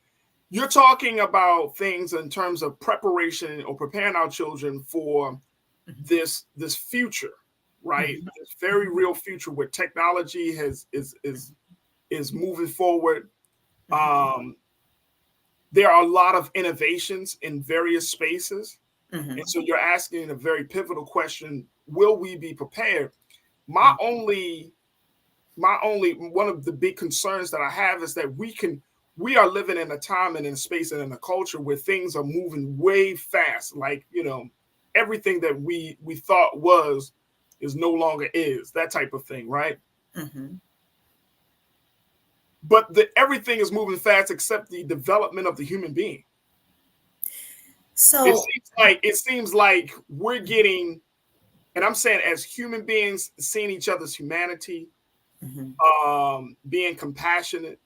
you're talking about things in terms of preparation or preparing our children for this future. Right, this very real future where technology is moving forward. There are a lot of innovations in various spaces, and so you're asking a very pivotal question: will we be prepared? My only one of the big concerns that I have is that we are living in a time and in a space and in a culture where things are moving way fast. Like, everything that we thought is no longer is, that type of thing, right? but everything is moving fast except the development of the human being. So it seems like we're getting, and I'm saying as human beings, seeing each other's humanity, being compassionate,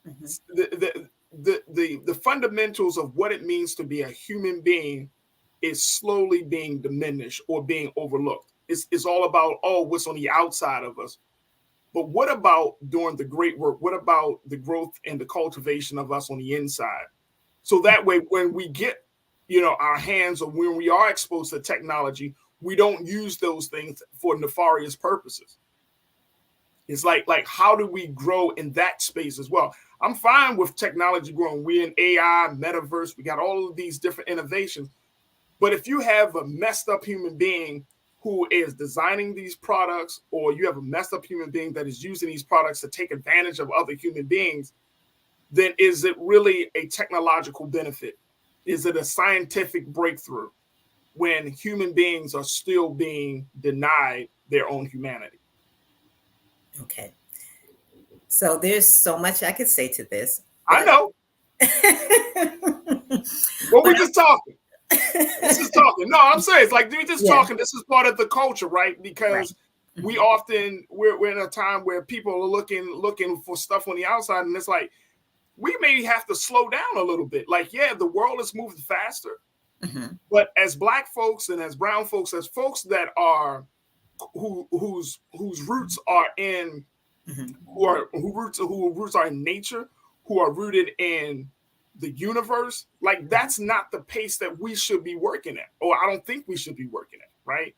the fundamentals of what it means to be a human being is slowly being diminished or being overlooked. It's all about, what's on the outside of us. But what about doing the great work? What about the growth and the cultivation of us on the inside? So that way, when we get, our hands, or when we are exposed to technology, we don't use those things for nefarious purposes. It's like how do we grow in that space as well? I'm fine with technology growing. We're in AI, metaverse. We got all of these different innovations. But if you have a messed up human being who is designing these products, or you have a messed up human being that is using these products to take advantage of other human beings, then is it really a technological benefit? Is it a scientific breakthrough when human beings are still being denied their own humanity? Okay. So there's so much I could say to this. I know. Well, we're just talking. This is talking. No, I'm saying it's like we're just talking. This is part of the culture, right? Because we often we're in a time where people are looking for stuff on the outside, and it's like we may have to slow down a little bit. Like, the world is moving faster, but as Black folks and as brown folks, as folks that are whose roots are in who roots are in nature, who are rooted in the universe, like that's not the pace that we should be working at, or I don't think we should be working at, right?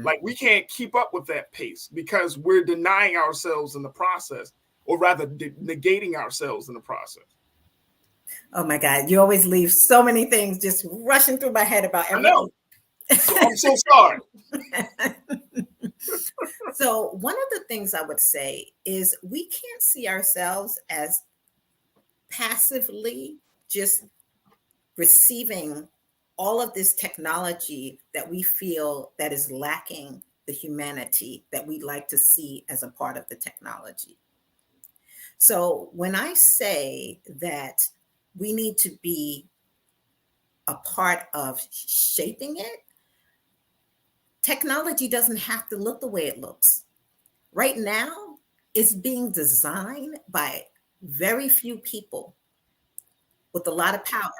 Like we can't keep up with that pace because we're denying ourselves in the process, or rather negating ourselves in the process. Oh my God, you always leave so many things just rushing through my head about everything. I know. I'm so sorry. So one of the things I would say is we can't see ourselves as passively just receiving all of this technology that we feel that is lacking the humanity that we'd like to see as a part of the technology. So when I say that we need to be a part of shaping it, technology doesn't have to look the way it looks. Right now, it's being designed by very few people with a lot of power.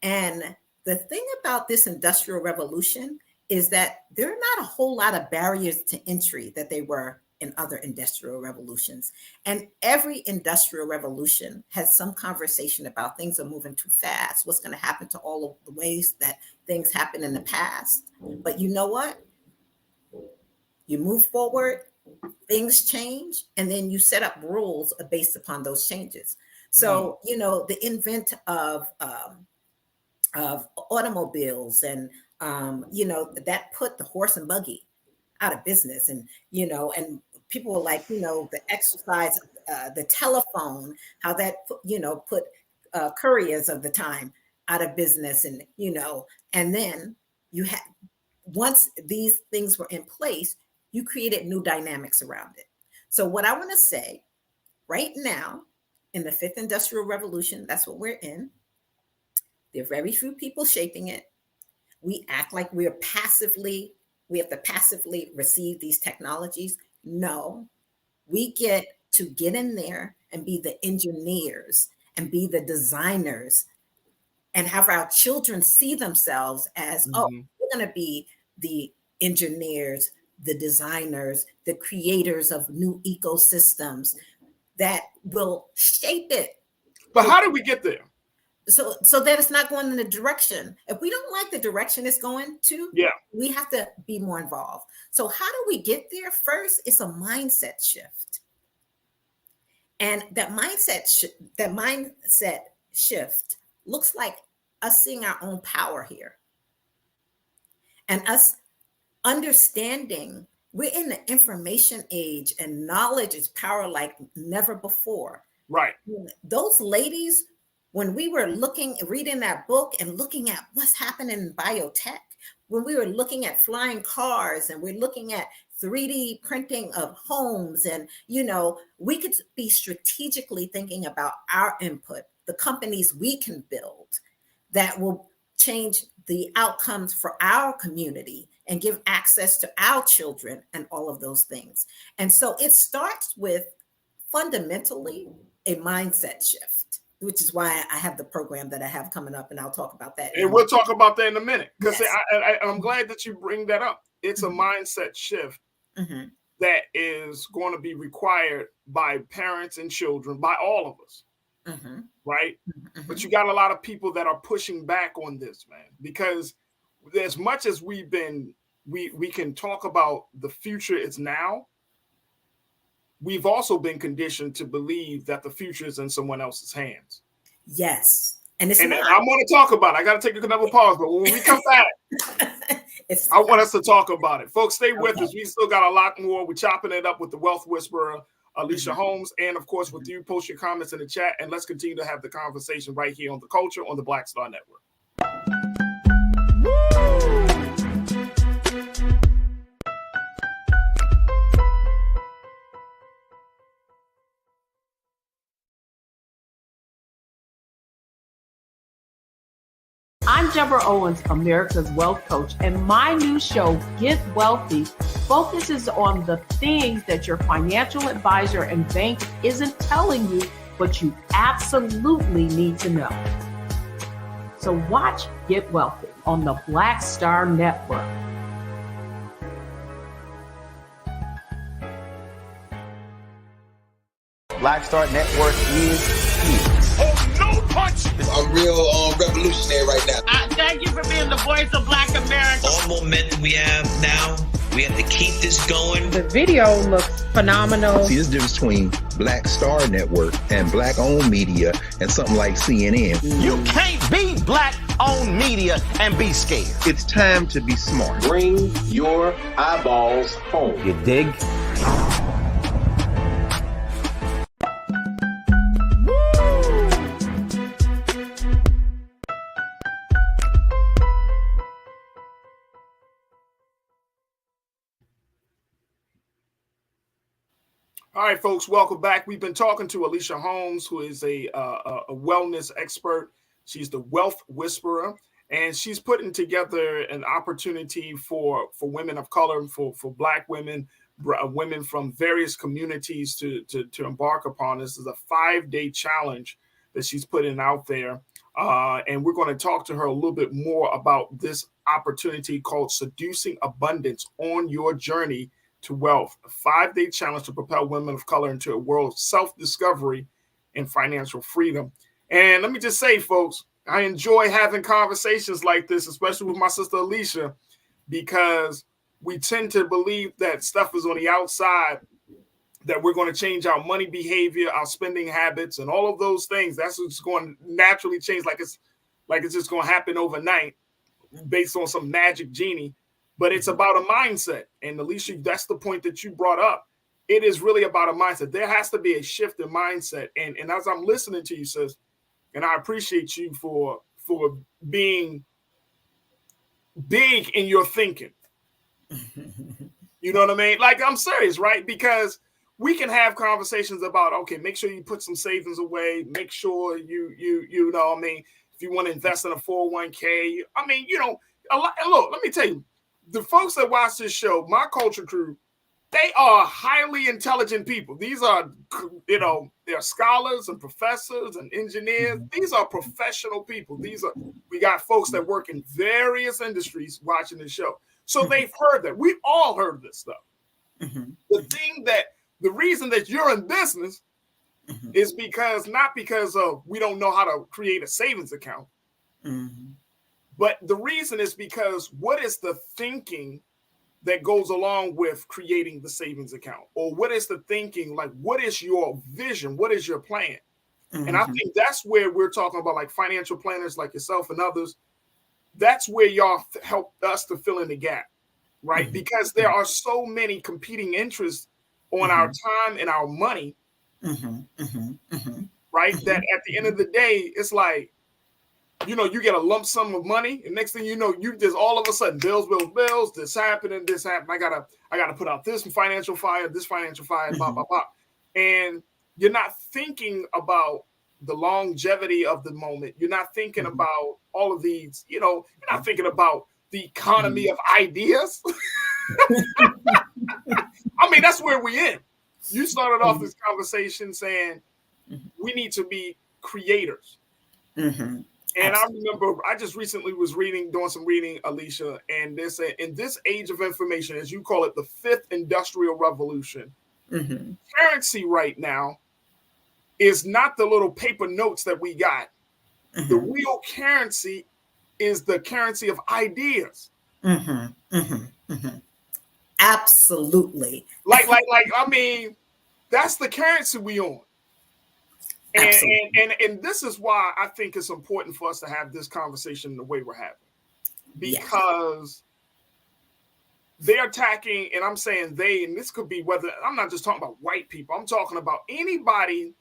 And the thing about this industrial revolution is that there are not a whole lot of barriers to entry that they were in other industrial revolutions. And every industrial revolution has some conversation about things are moving too fast. What's going to happen to all of the ways that things happened in the past? But you know what? You move forward, things change, and then you set up rules based upon those changes. So, the invent of automobiles and, that put the horse and buggy out of business. And, and people were like, the exercise, the telephone, how that, put couriers of the time out of business. And, and then you had, once these things were in place, you created new dynamics around it. So what I want to say right now in the fifth industrial revolution, that's what we're in. There are very few people shaping it. We act like we have to passively receive these technologies. No, we get to get in there and be the engineers and be the designers and have our children see themselves as, we're going to be the engineers, the designers, the creators of new ecosystems that will shape it. But how do we get there? So that it's not going in the direction. If we don't like the direction it's going to, we have to be more involved. So how do we get there? First, it's a mindset shift. And that mindset shift looks like us seeing our own power here. And us understanding we're in the information age and knowledge is power like never before. Right. Those ladies, when we were reading that book and looking at what's happening in biotech, when we were looking at flying cars and we're looking at 3D printing of homes, and we could be strategically thinking about our input, the companies we can build that will change the outcomes for our community and give access to our children and all of those things. And so it starts with fundamentally a mindset shift, which is why I have the program that I have coming up, and I'll talk about that. And we'll talk about that in a minute, because yes. I'm glad that you bring that up. It's a mindset shift that is going to be required by parents and children, by all of us, right? But you got a lot of people that are pushing back on this, man, because as much as we can talk about the future is now, we've also been conditioned to believe that the future is in someone else's hands. Yes. And I'm going to talk about it. I got to take another pause, but when we come back, I want us to talk about it. Folks, stay with us. We still got a lot more. We're chopping it up with the Wealth Whisperer, Alicia Holmes, and of course with you. Post your comments in the chat, and let's continue to have the conversation right here on The Culture on the Black Star Network. I'm Deborah Owens, America's Wealth Coach, and my new show, Get Wealthy, focuses on the things that your financial advisor and bank isn't telling you, but you absolutely need to know. So watch Get Wealthy on the Black Star Network. Black Star Network is here. Oh, no punch! I'm real revolutionary right now. Thank you for being the voice of Black America. All momentum we have now, we have to keep this going. The video looks phenomenal. See, there's a difference between Black Star Network and Black-owned media and something like CNN. You can't be Black-owned media and be scared. It's time to be smart. Bring your eyeballs home. You dig? All right, folks, welcome back. We've been talking to Alicia Holmes, who is a wellness expert. She's the Wealth Whisperer, and she's putting together an opportunity for women of color, for Black women, women from various communities to embark upon. This is a 5-day challenge that she's putting out there, and we're going to talk to her a little bit more about this opportunity called Seducing Abundance on Your Journey to Wealth, a 5-day challenge to propel women of color into a world of self-discovery and financial freedom. And let me just say, folks, I enjoy having conversations like this, especially with my sister Alicia, because we tend to believe that stuff is on the outside, that we're going to change our money behavior, our spending habits, and all of those things. That's what's going to naturally change, like it's just going to happen overnight based on some magic genie. But it's about a mindset. And Alicia, that's the point that you brought up. It is really about a mindset. There has to be a shift in mindset. And as I'm listening to you, sis, and I appreciate you for being big in your thinking. You know what I mean? Like, I'm serious, right? Because we can have conversations about, okay, make sure you put some savings away. Make sure you know what I mean? If you want to invest in a 401k, I mean, look, let me tell you, the folks that watch this show, my culture crew, they are highly intelligent people. These are, they're scholars and professors and engineers. These are professional people. We got folks that work in various industries watching the show. So they've heard that. We've all heard this stuff. The reason that you're in business is not because of we don't know how to create a savings account. But the reason is because what is the thinking that goes along with creating the savings account? Or what is the thinking, like, what is your vision? What is your plan? And I think that's where we're talking about, like, financial planners like yourself and others. That's where y'all help us to fill in the gap, right? Because there are so many competing interests on our time and our money, right? That at the end of the day, it's like, you get a lump sum of money, and next thing you know, you just all of a sudden bills, this happened. I gotta put out this financial fire, blah, blah, blah. And you're not thinking about the longevity of the moment. You're not thinking about all of these, you're not thinking about the economy of ideas. I mean, that's where we in. You started off this conversation saying we need to be creators. And I remember I just recently was doing some reading, Alicia, and they said in this age of information, as you call it, the fifth industrial revolution, currency right now is not the little paper notes that we got. The real currency is the currency of ideas. Absolutely. Like, I mean, that's the currency we on. And this is why I think it's important for us to have this conversation the way we're having. Because they're attacking, and I'm saying they, and this could be whether, I'm not just talking about white people, I'm talking about anybody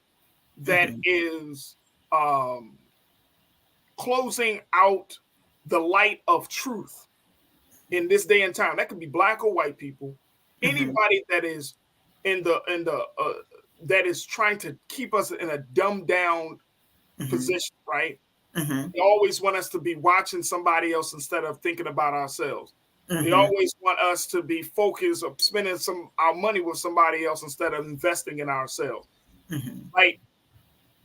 that is closing out the light of truth in this day and time. That could be black or white people. Anybody that is that is trying to keep us in a dumbed down position, right? They always want us to be watching somebody else instead of thinking about ourselves. They always want us to be focused of spending our money with somebody else instead of investing in ourselves. Like,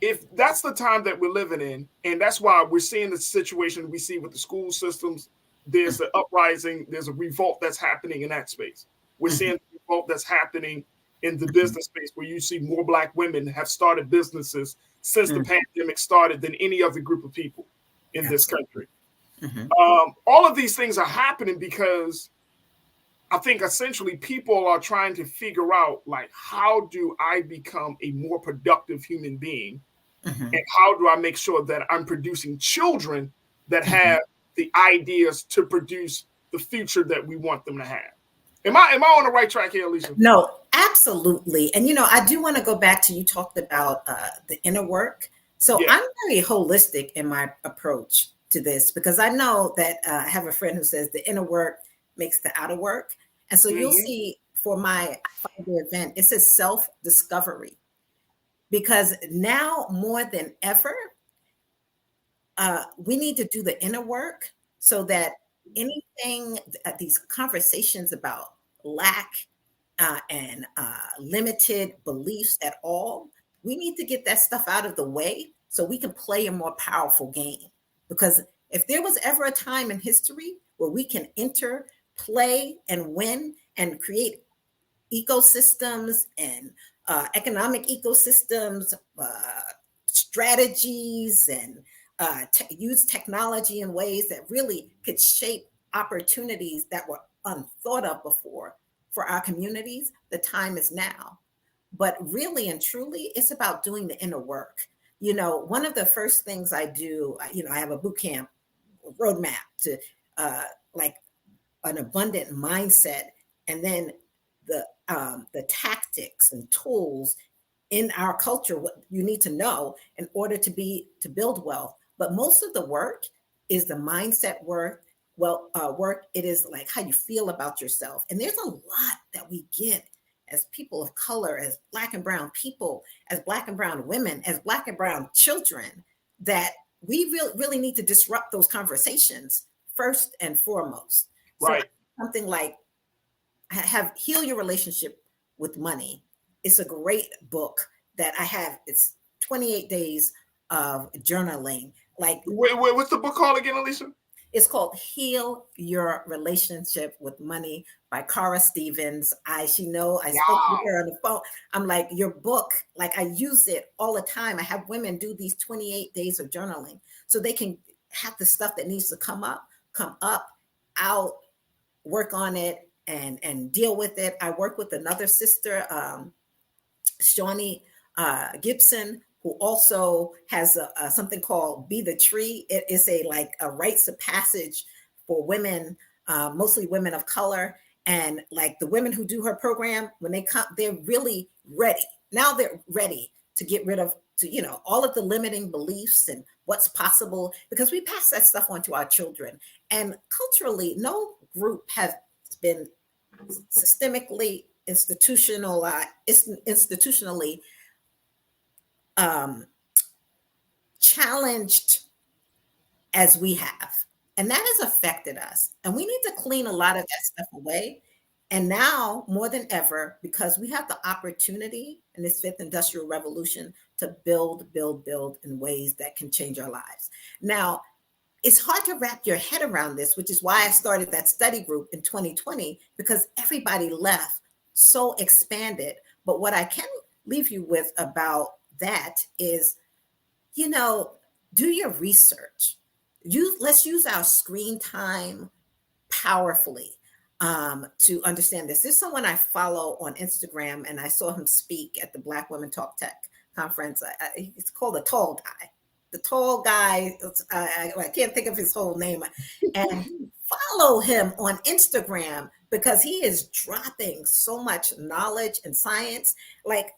if that's the time that we're living in, and that's why we're seeing the situation we see with the school systems, there's an uprising, there's a revolt that's happening in that space. We're seeing a revolt that's happening in the business space, where you see more black women have started businesses since the pandemic started than any other group of people in this country. All of these things are happening because I think essentially people are trying to figure out, like, how do I become a more productive human being? And how do I make sure that I'm producing children that have the ideas to produce the future that we want them to have? Am I on the right track here, Alicia? No, absolutely. And, I do want to go back to, you talked about the inner work. So I'm very holistic in my approach to this, because I know that I have a friend who says the inner work makes the outer work. And so you'll see for my 5-day event, it says self-discovery, because now more than ever, we need to do the inner work so that anything, these conversations about lack and limited beliefs at all, we need to get that stuff out of the way so we can play a more powerful game. Because if there was ever a time in history where we can enter, play, and win and create ecosystems and economic ecosystems, strategies, and use technology in ways that really could shape opportunities that were unthought of before for our communities, the time is now. But really and truly, it's about doing the inner work. One of the first things I do, I have a boot camp roadmap to like an abundant mindset, and then the tactics and tools in our culture, what you need to know in order to build wealth. But most of the work is the mindset work. Work. It is like how you feel about yourself. And there's a lot that we get as people of color, as Black and brown people, as Black and brown women, as Black and brown children, that we really need to disrupt those conversations first and foremost. Right. So something like Heal Your Relationship with Money. It's a great book that I have. It's 28 days of journaling. Like, what's the book called again, Alicia? It's called Heal Your Relationship with Money by Cara Stevens. She spoke with her on the phone. I'm like, your book, like, I use it all the time. I have women do these 28 days of journaling so they can have the stuff that needs to come up, out, work on it, and deal with it. I work with another sister, Shawnee Gibson, who also has something called Be the Tree. It is a rites of passage for women, mostly women of color. And like the women who do her program, when they come, they're really ready. Now they're ready to get rid of, all of the limiting beliefs and what's possible, because we pass that stuff on to our children. And culturally, no group has been systemically institutionally challenged as we have. And that has affected us. And we need to clean a lot of that stuff away. And now more than ever, because we have the opportunity in this fifth industrial revolution to build in ways that can change our lives. Now, it's hard to wrap your head around this, which is why I started that study group in 2020, because everybody left so expanded. But what I can leave you with about that is, do your research. Let's use our screen time powerfully to understand this. There's someone I follow on Instagram, and I saw him speak at the Black Women Talk Tech conference. It's called The Tall Guy. The tall guy, I can't think of his whole name, and follow him on Instagram because he is dropping so much knowledge and science. Like,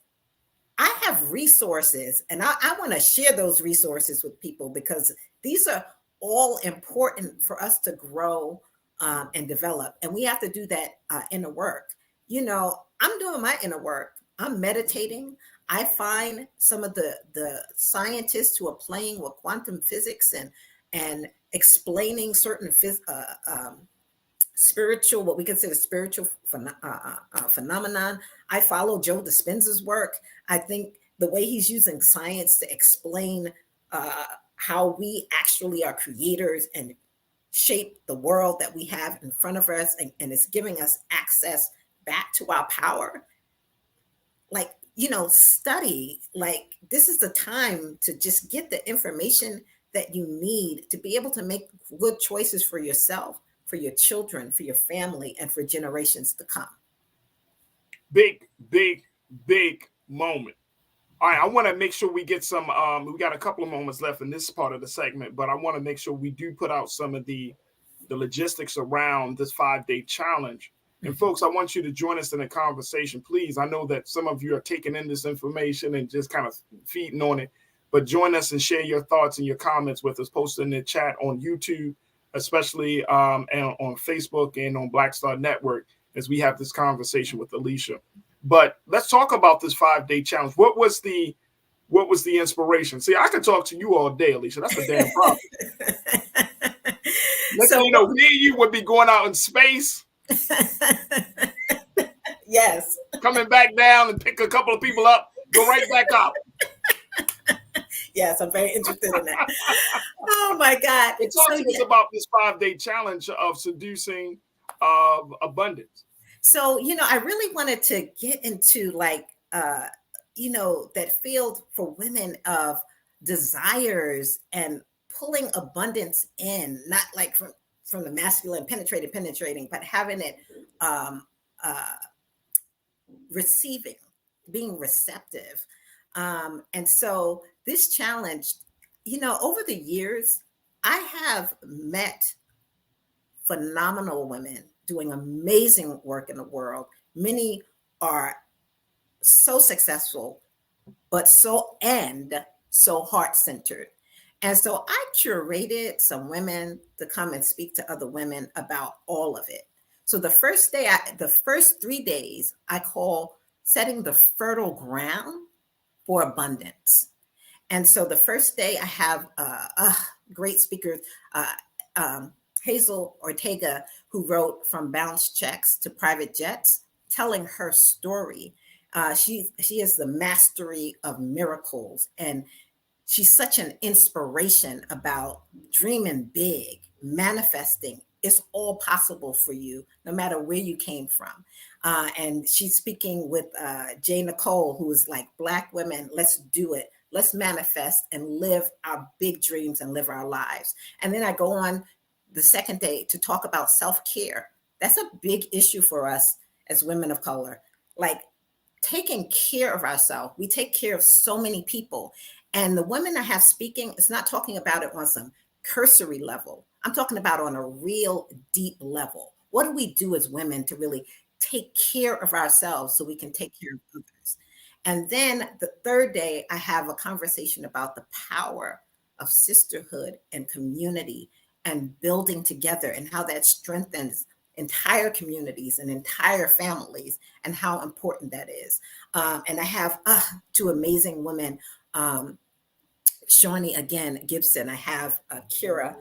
I have resources, and I want to share those resources with people because these are all important for us to grow and develop. And we have to do that inner work. I'm doing my inner work. I'm meditating. I find some of the scientists who are playing with quantum physics and explaining certain spiritual, what we consider spiritual phenomenon. I follow Joe Dispenza's work. I think the way he's using science to explain how we actually are creators and shape the world that we have in front of us, and it's giving us access back to our power. Like, study. Like, this is the time to just get the information that you need to be able to make good choices for yourself, for your children, for your family, and for generations to come. Big moment. All right, I want to make sure we get some, we got a couple of moments left in this part of the segment, but I want to make sure we do put out some of the logistics around this 5-day challenge. And folks, I want you to join us in the conversation, please. I know that some of you are taking in this information and just kind of feeding on it, but join us and share your thoughts and your comments with us. Post in the chat on YouTube, especially and on Facebook and on Black Star Network as we have this conversation with Alicia. But let's talk about this 5-day challenge. What was the inspiration? See, I could talk to you all day, Alicia. That's a damn problem. Next thing you know, me and you would be going out in space. Yes. Coming back down and pick a couple of people up, go right back up. Yes, I'm very interested in that. Oh my God. Talk to us about this 5-day challenge of seducing abundance. So, I really wanted to get into that field for women of desires and pulling abundance in, not like from the masculine penetrating, but having it receiving, being receptive. And so this challenge, over the years, I have met phenomenal women doing amazing work in the world. Many are so successful, but so heart-centered. And so I curated some women to come and speak to other women about all of it. So the first 3 days, I call setting the fertile ground for abundance. And so the first day I have great speakers, Hazel Ortega, who wrote From Bounced Checks to Private Jets, telling her story. She is the mastery of miracles, and she's such an inspiration about dreaming big, manifesting. It's all possible for you, no matter where you came from. And she's speaking with Jay Nicole, who is like, Black women, let's do it. Let's manifest and live our big dreams and live our lives. And then I go on the second day to talk about self-care. That's a big issue for us as women of color. Like, taking care of ourselves. We take care of so many people. And the women I have speaking is not talking about it on some cursory level. I'm talking about on a real deep level. What do we do as women to really take care of ourselves so we can take care of others? And then the third day, I have a conversation about the power of sisterhood and community and building together and how that strengthens entire communities and entire families and how important that is. And I have two amazing women, Shawnee again Gibson. I have Kira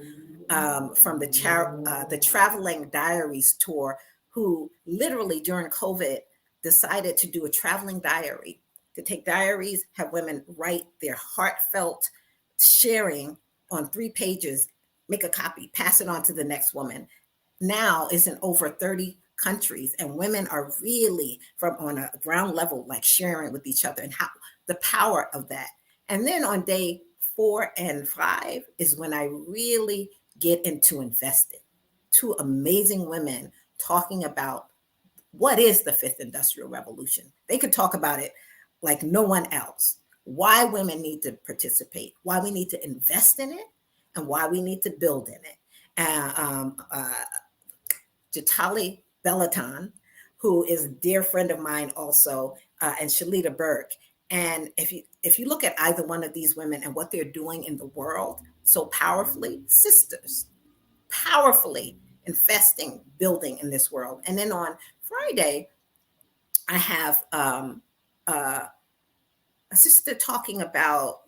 from the Traveling Diaries tour, who literally during COVID decided to do a traveling diary, to take diaries, have women write their heartfelt sharing on 3 pages, make a copy, pass it on to the next woman. Now is in over 30 countries, and women are really from on a ground level, like sharing with each other and how the power of that. And then on day 4 and 5 is when I really get into investing. 2 amazing women talking about what is the 5th Industrial Revolution. They could talk about it like no one else. Why women need to participate, why we need to invest in it, and why we need to build in it. Jatali Bellaton, who is a dear friend of mine also, and Shalita Burke. And if you look at either one of these women and what they're doing in the world so powerfully, sisters, powerfully investing, building in this world. And then on Friday, I have a sister talking about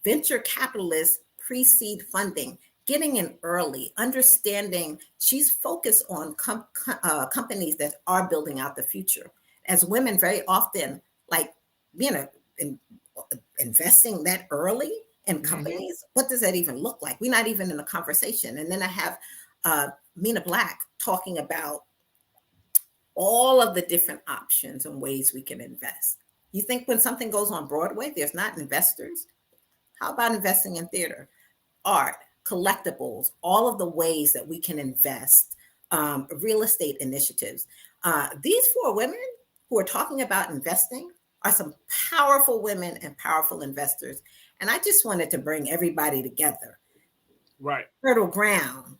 venture capitalists pre-seed funding, getting in early, understanding. She's focused on companies that are building out the future. As women, very often, like, investing that early in companies, what does that even look like? We're not even in a conversation. And then I have Mina Black talking about all of the different options and ways we can invest. You think when something goes on Broadway, there's not investors? How about investing in theater, art, collectibles, all of the ways that we can invest, real estate initiatives? These 4 women who are talking about investing are some powerful women and powerful investors. And I just wanted to bring everybody together. Right. Fertile ground,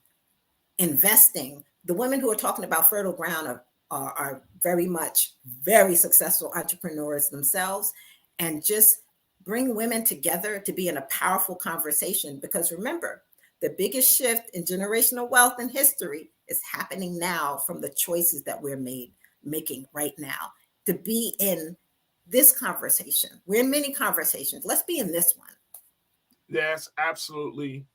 investing. The women who are talking about fertile ground are very much very successful entrepreneurs themselves, and just bring women together to be in a powerful conversation. Because remember, the biggest shift in generational wealth in history is happening now from the choices that we're making right now. To be in this conversation, we're in many conversations. Let's be in this one. Yes, absolutely.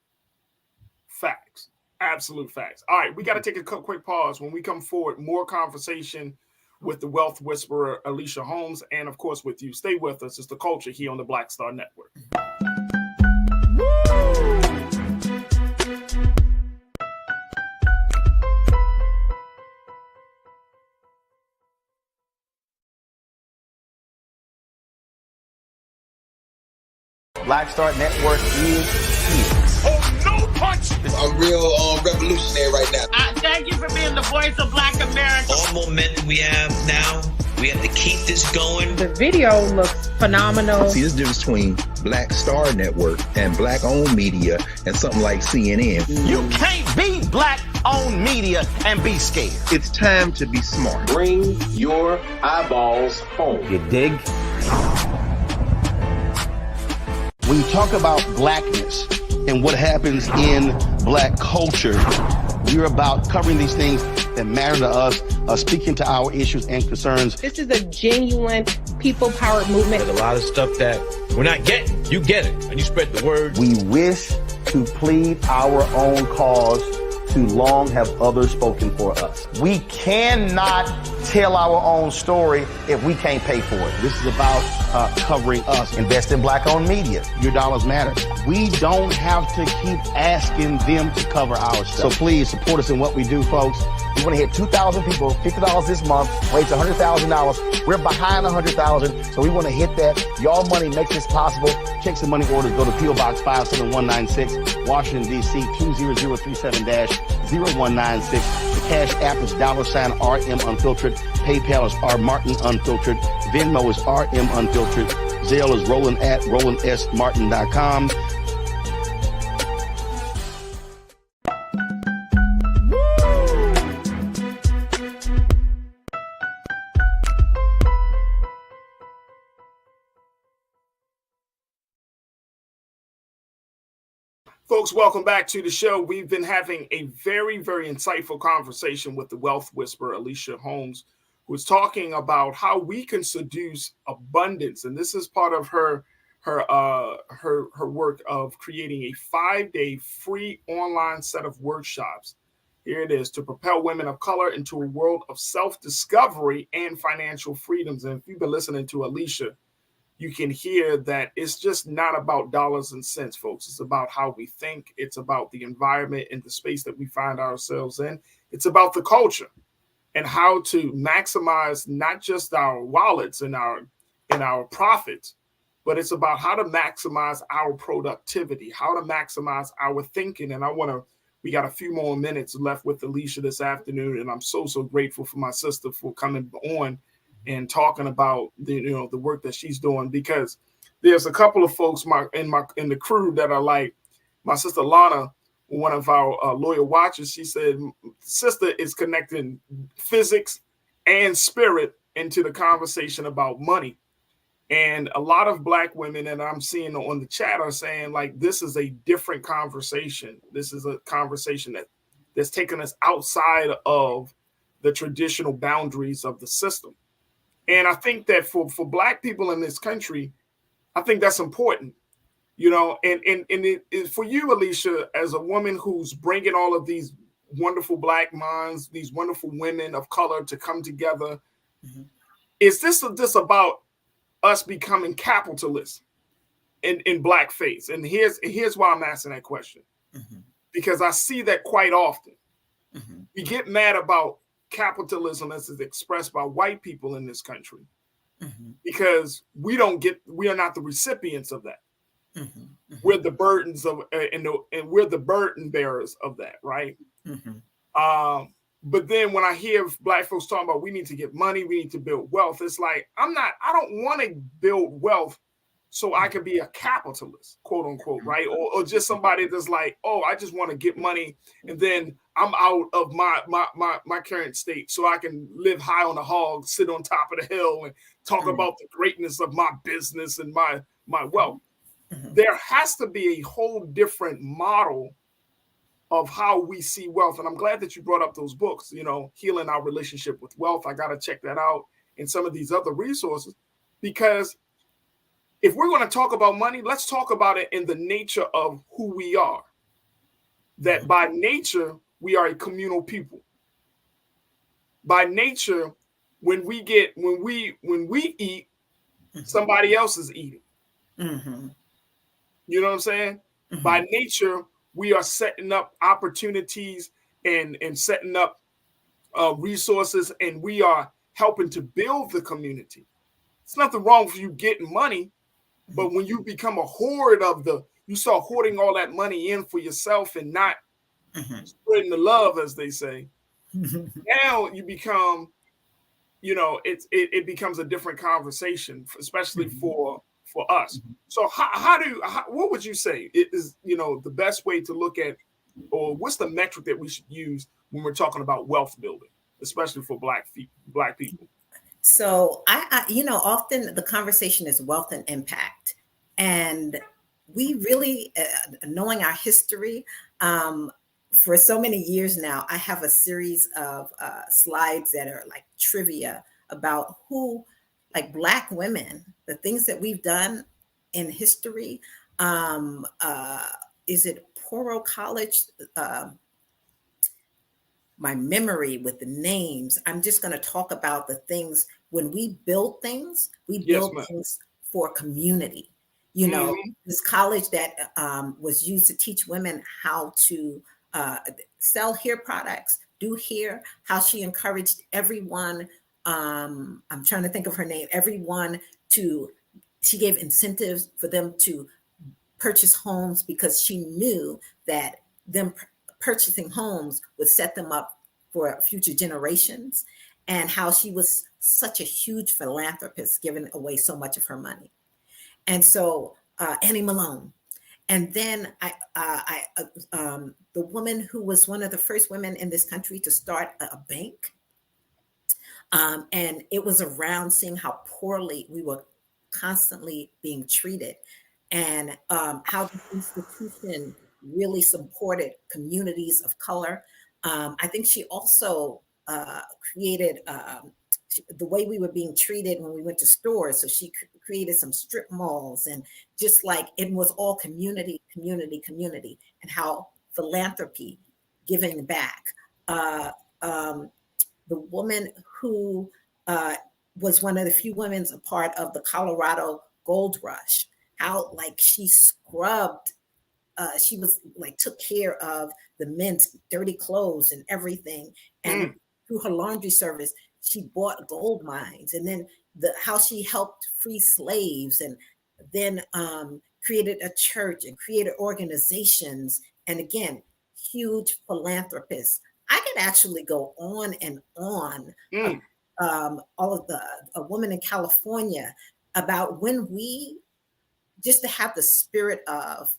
Facts. Absolute facts. All right, we got to take a quick pause. When we come forward, more conversation with the wealth whisperer, Alicia Holmes, and of course with you. Stay with us. It's The Culture here on the Black Star Network. Black Star Network is here. Oh, no punch! I'm real revolutionary right now. Thank you for being the voice of Black America. All momentum we have now, we have to keep this going. The video looks phenomenal. See, this difference between Black Star Network and black-owned media and something like CNN. You can't be black-owned media and be scared. It's time to be smart. Bring your eyeballs home. You dig? When you talk about blackness and what happens in black culture, we're about covering these things that matter to us, speaking to our issues and concerns. This is a genuine people-powered movement. There's a lot of stuff that we're not getting. You get it, and you spread the word. We wish to plead our own cause. Too long have others spoken for us. We cannot tell our own story if we can't pay for it. This is about covering us. Invest in black-owned media. Your dollars matter. We don't have to keep asking them to cover our stuff. So please support us in what we do, folks. We want to hit 2,000 people, $50 this month, raise $100,000. We're behind 100,000, so we want to hit that. Y'all money makes this possible. Checks and money orders go to P.O. Box 57196, Washington, D.C. 20037-0196. The Cash App is $RM Unfiltered. PayPal is R Martin Unfiltered. Venmo is RM Unfiltered. Zelle is Roland@RolandSMartin.com. folks, welcome back to the show. We've been having a very, very insightful conversation with the wealth whisperer, Alicia Holmes, who's talking about how we can seduce abundance. And this is part of her work of creating a 5-day free online set of workshops. Here it is: to propel women of color into a world of self-discovery and financial freedoms. And if you've been listening to Alicia, you can hear that it's just not about dollars and cents, folks. It's about how we think. It's about the environment and the space that we find ourselves in. It's about the culture and how to maximize not just our wallets and our profits, but it's about how to maximize our productivity, how to maximize our thinking. And we got a few more minutes left with Alicia this afternoon, and I'm so grateful for my sister for coming on and talking about the work that she's doing, because there's a couple of folks in the crew that are like my sister Lana, one of our loyal watchers. She said, sister is connecting physics and spirit into the conversation about money. And a lot of Black women, and I'm seeing on the chat, are saying, like, this is a different conversation. This is a conversation that's taken us outside of the traditional boundaries of the system. And I think that for Black people in this country, I think that's important, and for you, Alicia, as a woman who's bringing all of these wonderful Black minds, these wonderful women of color to come together, is this about us becoming capitalists in Blackface? And here's why I'm asking that question, because I see that quite often. We get mad about capitalism as is expressed by white people in this country, because we are not the recipients of that. We're the burdens of and we're the burden bearers of that, right? But then when I hear Black folks talking about we need to get money, we need to build wealth, it's like I don't want to build wealth so I can be a capitalist, quote unquote, right? Or just somebody that's like, oh, I just want to get money and then I'm out of my current state so I can live high on the hog, sit on top of the hill and talk about the greatness of my business and my wealth. There has to be a whole different model of how we see wealth. And I'm glad that you brought up those books, Healing Our Relationship with Wealth. I got to check that out, and some of these other resources, because if we're going to talk about money, let's talk about it in the nature of who we are. That by nature, we are a communal people. By nature, when we eat, somebody else is eating. You know what I'm saying? By nature, we are setting up opportunities and setting up resources, and we are helping to build the community. It's nothing wrong with you getting money, but when you become a hoard you start hoarding all that money in for yourself and not spreading the love, as they say. Now you become, it becomes a different conversation, especially for us. So what would you say is, the best way to look at, or what's the metric that we should use when we're talking about wealth building, especially for Black people? So I often the conversation is wealth and impact. And we really, knowing our history, for so many years now, I have a series of slides that are like trivia about who, like Black women, the things that we've done in history. Is it Poro College? My memory with the names. I'm just going to talk about the things when we build things. We build things for community. This college that was used to teach women how to sell hair products, do hair, how she encouraged everyone. I'm trying to think of her name. She gave incentives for them to purchase homes because she knew that them purchasing homes would set them up for future generations, and how she was such a huge philanthropist, giving away so much of her money. And so Annie Malone. And then the woman who was one of the first women in this country to start a bank. And it was around seeing how poorly we were constantly being treated, and how the institution really supported communities of color. I think she also created the way we were being treated when we went to stores. So she created some strip malls, and just like it was all community, and how philanthropy, giving back. The woman who was one of the few women a part of the Colorado Gold Rush, how like she scrubbed, she was like took care of the men's dirty clothes and everything. And through her laundry service, she bought gold mines, and then how she helped free slaves, and then created a church and created organizations. And again, huge philanthropist. I could actually go on and on. All of a woman in California, about when we just to have the spirit of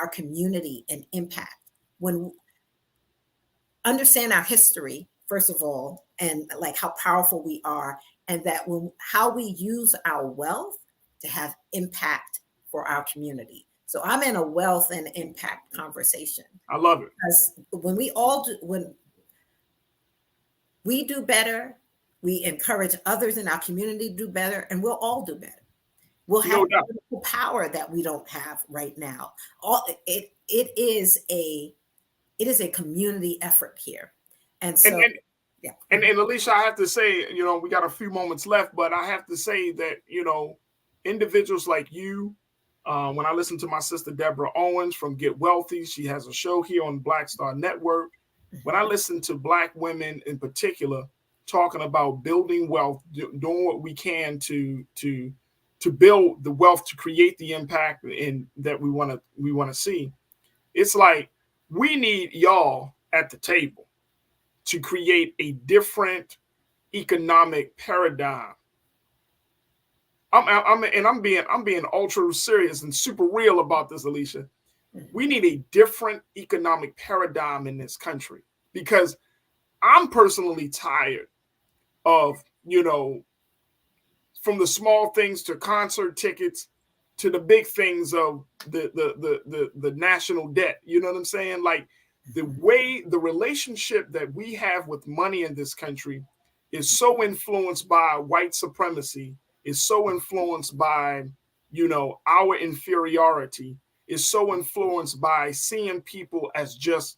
our community and impact, when understand our history, first of all, and like how powerful we are, and that how we use our wealth to have impact for our community. So I'm in a wealth and impact conversation. I love it. Because when we do better, we encourage others in our community to do better, and we'll all do better. We'll have the power that we don't have right now. It is a community effort here. And so and Alicia, I have to say, we got a few moments left, but I have to say that, individuals like you, when I listen to my sister Deborah Owens from Get Wealthy, she has a show here on Black Star Network. When I listen to Black women in particular talking about building wealth, doing what we can to build the wealth, to create the impact that we want to see, it's like we need y'all at the table to create a different economic paradigm. I'm being ultra serious and super real about this, Alicia. We need a different economic paradigm in this country, because I'm personally tired of, from the small things to concert tickets to the big things of the national debt. You know what I'm saying? Like the relationship that we have with money in this country is so influenced by white supremacy, is so influenced by, our inferiority, is so influenced by seeing people as just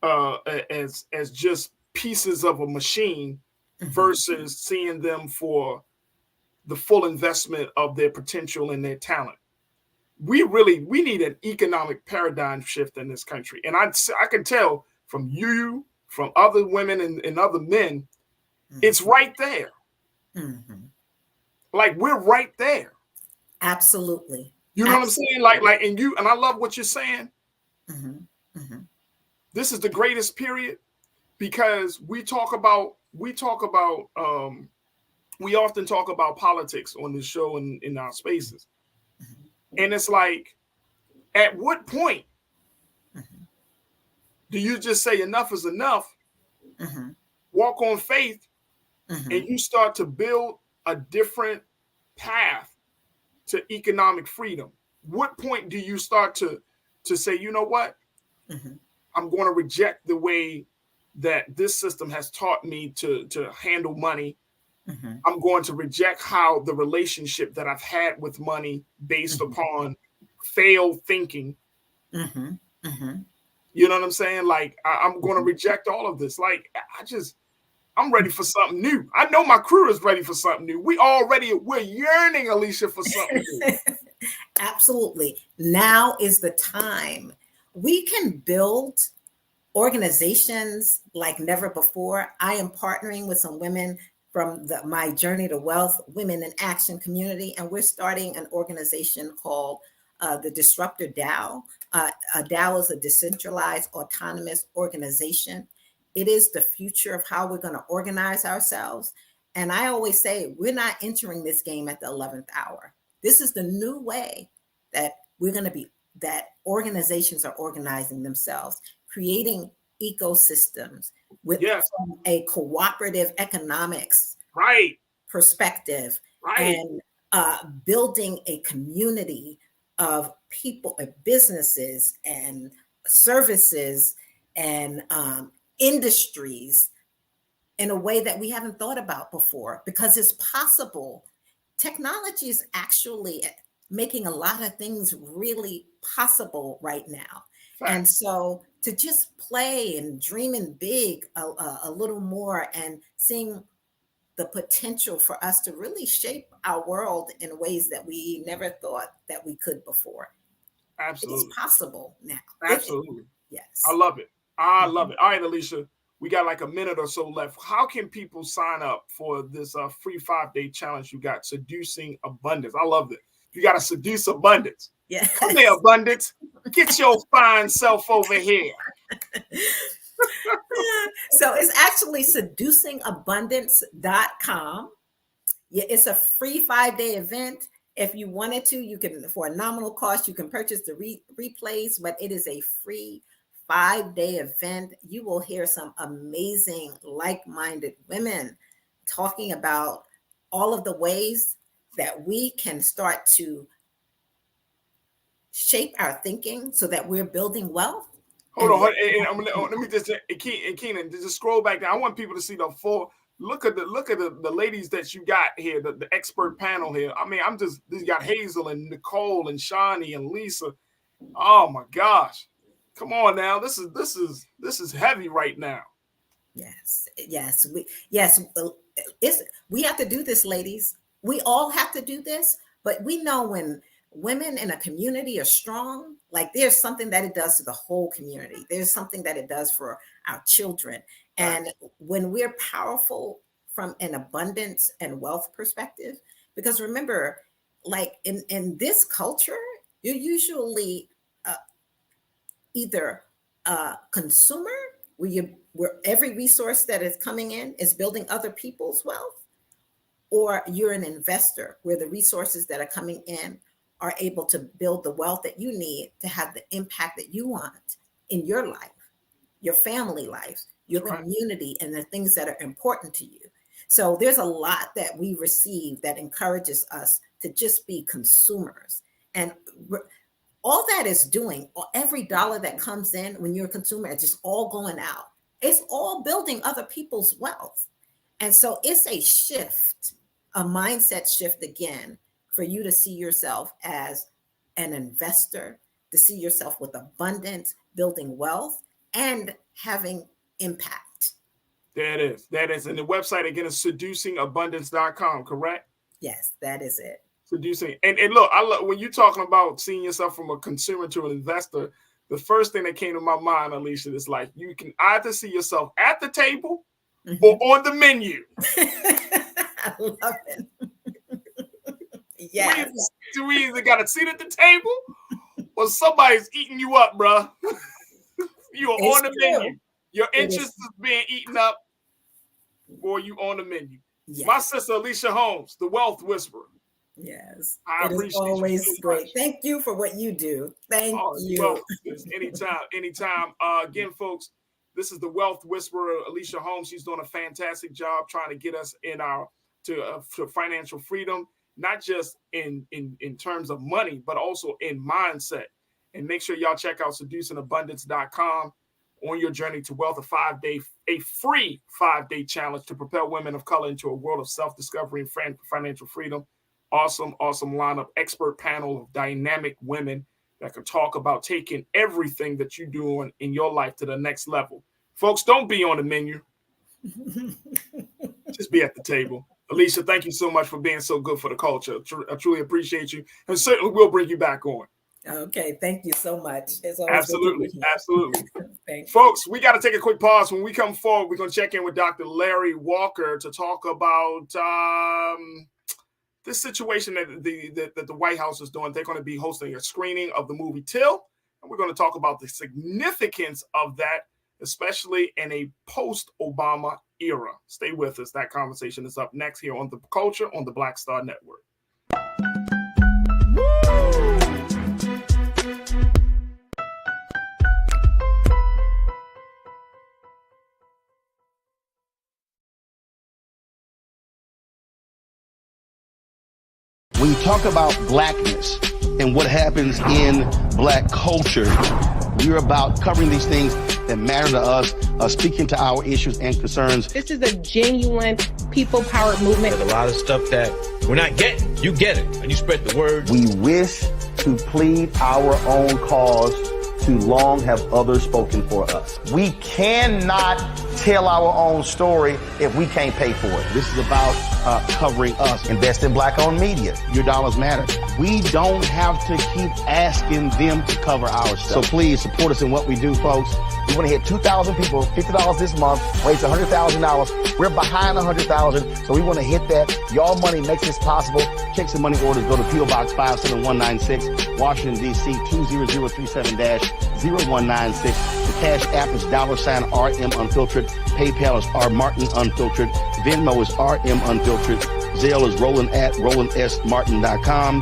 as just pieces of a machine versus seeing them for the full investment of their potential and their talent. We need an economic paradigm shift in this country. And I can tell from you, from other women and other men, it's right there. Like we're right there. Absolutely. You know what I'm saying? Like, and I love what you're saying. This is the greatest period, because we often talk about politics on this show and in our spaces. And it's like, at what point do you just say enough is enough, walk on faith, and you start to build a different path to economic freedom? What point do you start to say, you know what? I'm going to reject the way that this system has taught me to handle money. I'm going to reject how the relationship that I've had with money based upon failed thinking. You know what I'm saying? Like, I'm going to reject all of this. Like, I'm ready for something new. I know my crew is ready for something new. We're yearning, Alicia, for something new. Absolutely. Now is the time. We can build organizations like never before. I am partnering with some women from my Journey to Wealth Women in Action community, and we're starting an organization called the Disruptor DAO. A DAO is a decentralized autonomous organization. It is the future of how we're going to organize ourselves. And I always say, we're not entering this game at the 11th hour. This is the new way that we're going to be, that organizations are organizing themselves, creating ecosystems with from a cooperative economics perspective, and building a community of people, businesses and services and industries in a way that we haven't thought about before, because it's possible. Technology is actually making a lot of things really possible right now. Right. And so to just play and dreaming big a little more and seeing the potential for us to really shape our world in ways that we never thought that we could before. Absolutely. It's possible now. Absolutely. Yes. I love it. I love it. All right, Alicia, we got like a minute or so left. How can people sign up for this free 5-day challenge you got, Seducing Abundance? I love it. You got to seduce abundance. Yeah. Come here, abundance. Get your fine self over here. So it's actually seducingabundance.com. Yeah, it's a free 5-day event. If you wanted to, you can, for a nominal cost, you can purchase the replays, but it is a free 5-day event. You will hear some amazing, like-minded women talking about all of the ways that we can start to shape our thinking so that we're building wealth. Hold on, let me just, Keenan, just scroll back down. I want people to see the full. Look at the ladies that you got here, the expert panel here. I mean, you got Hazel and Nicole and Shawnee and Lisa. Oh my gosh. Come on now. This is heavy right now. Yes. We have to do this, ladies. We all have to do this, but we know when women in a community are strong, like there's something that it does to the whole community. There's something that it does for our children. And when we're powerful from an abundance and wealth perspective, because remember, like in this culture, you're usually either a consumer where every resource that is coming in is building other people's wealth, or you're an investor where the resources that are coming in are able to build the wealth that you need to have the impact that you want in your life, your family life, your community, and the things that are important to you. So there's a lot that we receive that encourages us to just be consumers. And all that is doing, every dollar that comes in when you're a consumer, it's just all going out. It's all building other people's wealth. And so it's a shift, a mindset shift again, for you to see yourself as an investor, to see yourself with abundance, building wealth, and having impact. That is. And the website again is seducingabundance.com, correct? Yes, that is it. Seducing. And look, I love when you're talking about seeing yourself from a consumer to an investor, the first thing that came to my mind, Alicia, is like you can either see yourself at the table or on the menu. I love it. Yes. We either got a seat at the table or somebody's eating you up, bro. You are on the menu. Your interest is being eaten up, or you on the menu. Yes. My sister Alicia Holmes, the Wealth Whisperer. Yes, it is always great. Thank you for what you do. Thank you. Well, anytime. Again, folks, this is the Wealth Whisperer, Alicia Holmes. She's doing a fantastic job trying to get us to financial freedom, not just in terms of money, but also in mindset. And make sure y'all check out seducingabundance.com on your journey to wealth, a free 5-day challenge to propel women of color into a world of self-discovery and financial freedom. Awesome lineup, expert panel of dynamic women that can talk about taking everything that you're doing in your life to the next level. Folks, don't be on the menu. Just be at the table. Alicia, thank you so much for being so good for the culture. I truly appreciate you, and certainly we'll bring you back on. Okay, thank you so much. Absolutely. Folks, we got to take a quick pause. When we come forward, we're going to check in with Dr. Larry Walker to talk about this situation that the White House is doing. They're going to be hosting a screening of the movie Till, and we're going to talk about the significance of that, especially in a post-Obama era. Stay with us. That conversation is up next here on The Culture on the Black Star Network. When you talk about blackness and what happens in black culture. We're about covering these things that matter to us, speaking to our issues and concerns. This is a genuine people-powered movement. There's a lot of stuff that we're not getting. You get it, and you spread the word. We wish to plead our own cause. Too long have others spoken for us. We cannot tell our own story if we can't pay for it. This is about covering us. Invest in black-owned media. Your dollars matter. We don't have to keep asking them to cover our stuff. So please support us in what we do, folks. We want to hit 2,000 people, $50 this month, raise $100,000. We're behind 100,000, so we want to hit that. Y'all money makes this possible. Checks and money orders go to P.O. Box 57196, Washington, D.C. 20037-0196. The Cash App is $RM Unfiltered. PayPal is R Martin Unfiltered. Venmo is RM Unfiltered. Zelle is Roland at RolandSMartin.com.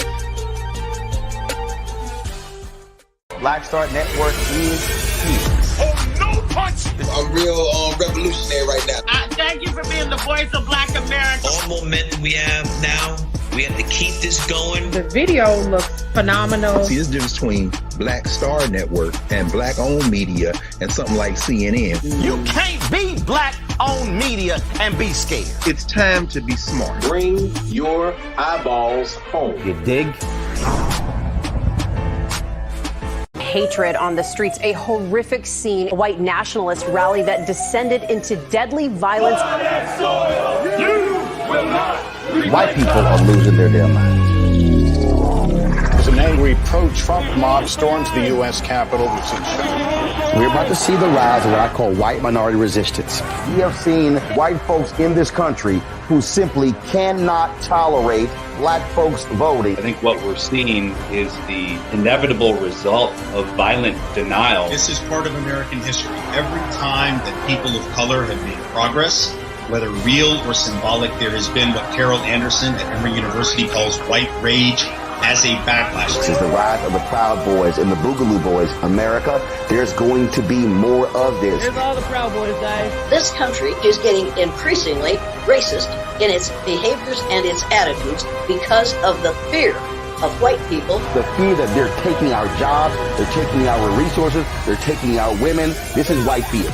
Black Star Network is here. Oh, no punch! I'm real revolutionary right now. Thank you for being the voice of Black America. All momentum we have now, we have to keep this going. The video looks phenomenal. See, there's a difference between Black Star Network and black-owned media and something like CNN. You can't be black-owned media and be scared. It's time to be smart. Bring your eyeballs home. You dig? Hatred on the streets, a horrific scene, a white nationalist rally that descended into deadly violence. White people are losing their damn minds. An angry pro-Trump mob storms the U.S. Capitol. We're about to see the rise of what I call white minority resistance. We have seen white folks in this country who simply cannot tolerate black folks voting. I think what we're seeing is the inevitable result of violent denial. This is part of American history. Every time that people of color have made progress, whether real or symbolic, there has been what Carol Anderson at Emory University calls white rage as a backlash. This is the rise of the Proud Boys and the Boogaloo Boys. America, there's going to be more of this. There's all the Proud Boys, guys. This country is getting increasingly racist in its behaviors and its attitudes because of the fear of white people. The fear that they're taking our jobs, they're taking our resources, they're taking our women. This is white fear.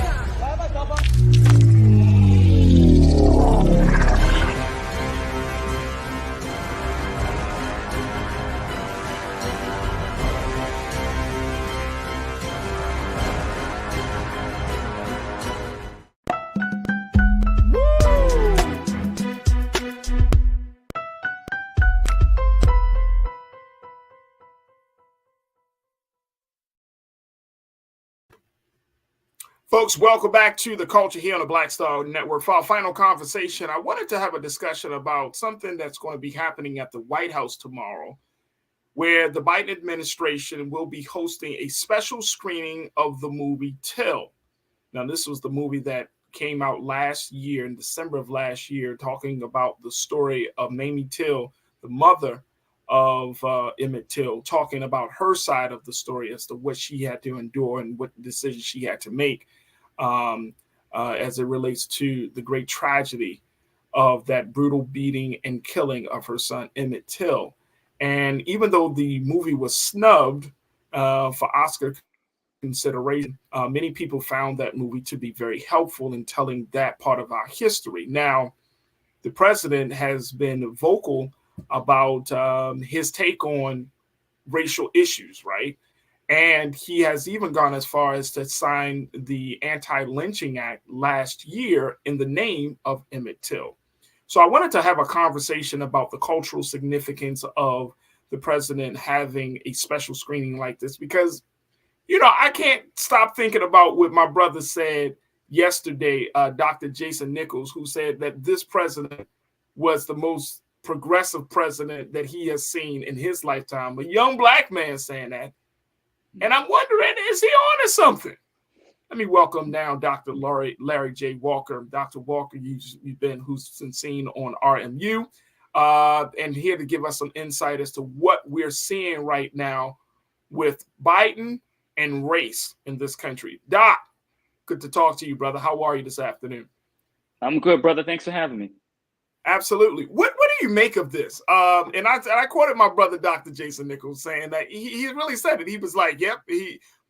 Folks, welcome back to the Culture here on the Black Star Network. For our final conversation, I wanted to have a discussion about something that's going to be happening at the White House tomorrow, where the Biden administration will be hosting a special screening of the movie Till. Now, this was the movie that came out last year, in December of last year, talking about the story of Mamie Till, the mother of Emmett Till, talking about her side of the story as to what she had to endure and what decisions she had to make. As it relates to the great tragedy of that brutal beating and killing of her son, Emmett Till. And even though the movie was snubbed for Oscar consideration, many people found that movie to be very helpful in telling that part of our history. Now, the president has been vocal about his take on racial issues, right? And he has even gone as far as to sign the Anti-Lynching Act last year in the name of Emmett Till. So I wanted to have a conversation about the cultural significance of the president having a special screening like this, because, you know, I can't stop thinking about what my brother said yesterday, Dr. Jason Nichols, who said that this president was the most progressive president that he has seen in his lifetime. A young black man saying that. And I'm wondering, is he on to something? Let me welcome now Dr. Larry J. Walker. Dr. Walker, who's been seen on RMU, and here to give us some insight as to what we're seeing right now with Biden and race in this country. Doc, good to talk to you, brother. How are you this afternoon? I'm good, brother. Thanks for having me. Absolutely. What do you make of this? And I quoted my brother, Dr. Jason Nichols, saying that he really said it. He was like, yep,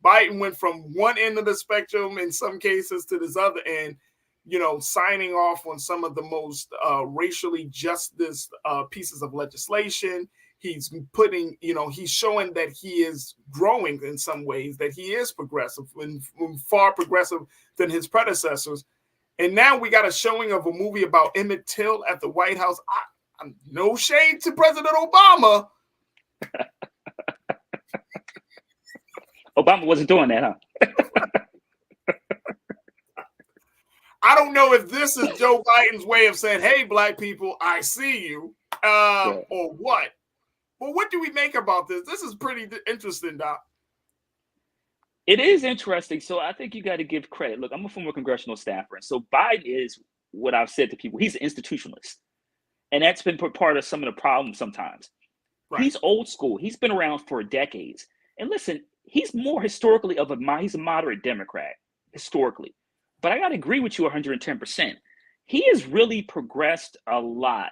Biden went from one end of the spectrum in some cases to this other end, signing off on some of the most racially justice pieces of legislation. He's putting, he's showing that he is growing in some ways, that he is progressive and far progressive than his predecessors. And now we got a showing of a movie about Emmett Till at the White House. I'm no shade to President Obama. Obama wasn't doing that, huh? I don't know if this is Joe Biden's way of saying, hey, black people, I see you, or what. But what do we make about this? This is pretty interesting, Doc. It is interesting. So I think you got to give credit. Look, I'm a former congressional staffer. And so Biden is what I've said to people. He's an institutionalist. And that's been part of some of the problems sometimes. Right. He's old school. He's been around for decades. And listen, he's more historically he's a moderate Democrat, historically. But I got to agree with you 110%. He has really progressed a lot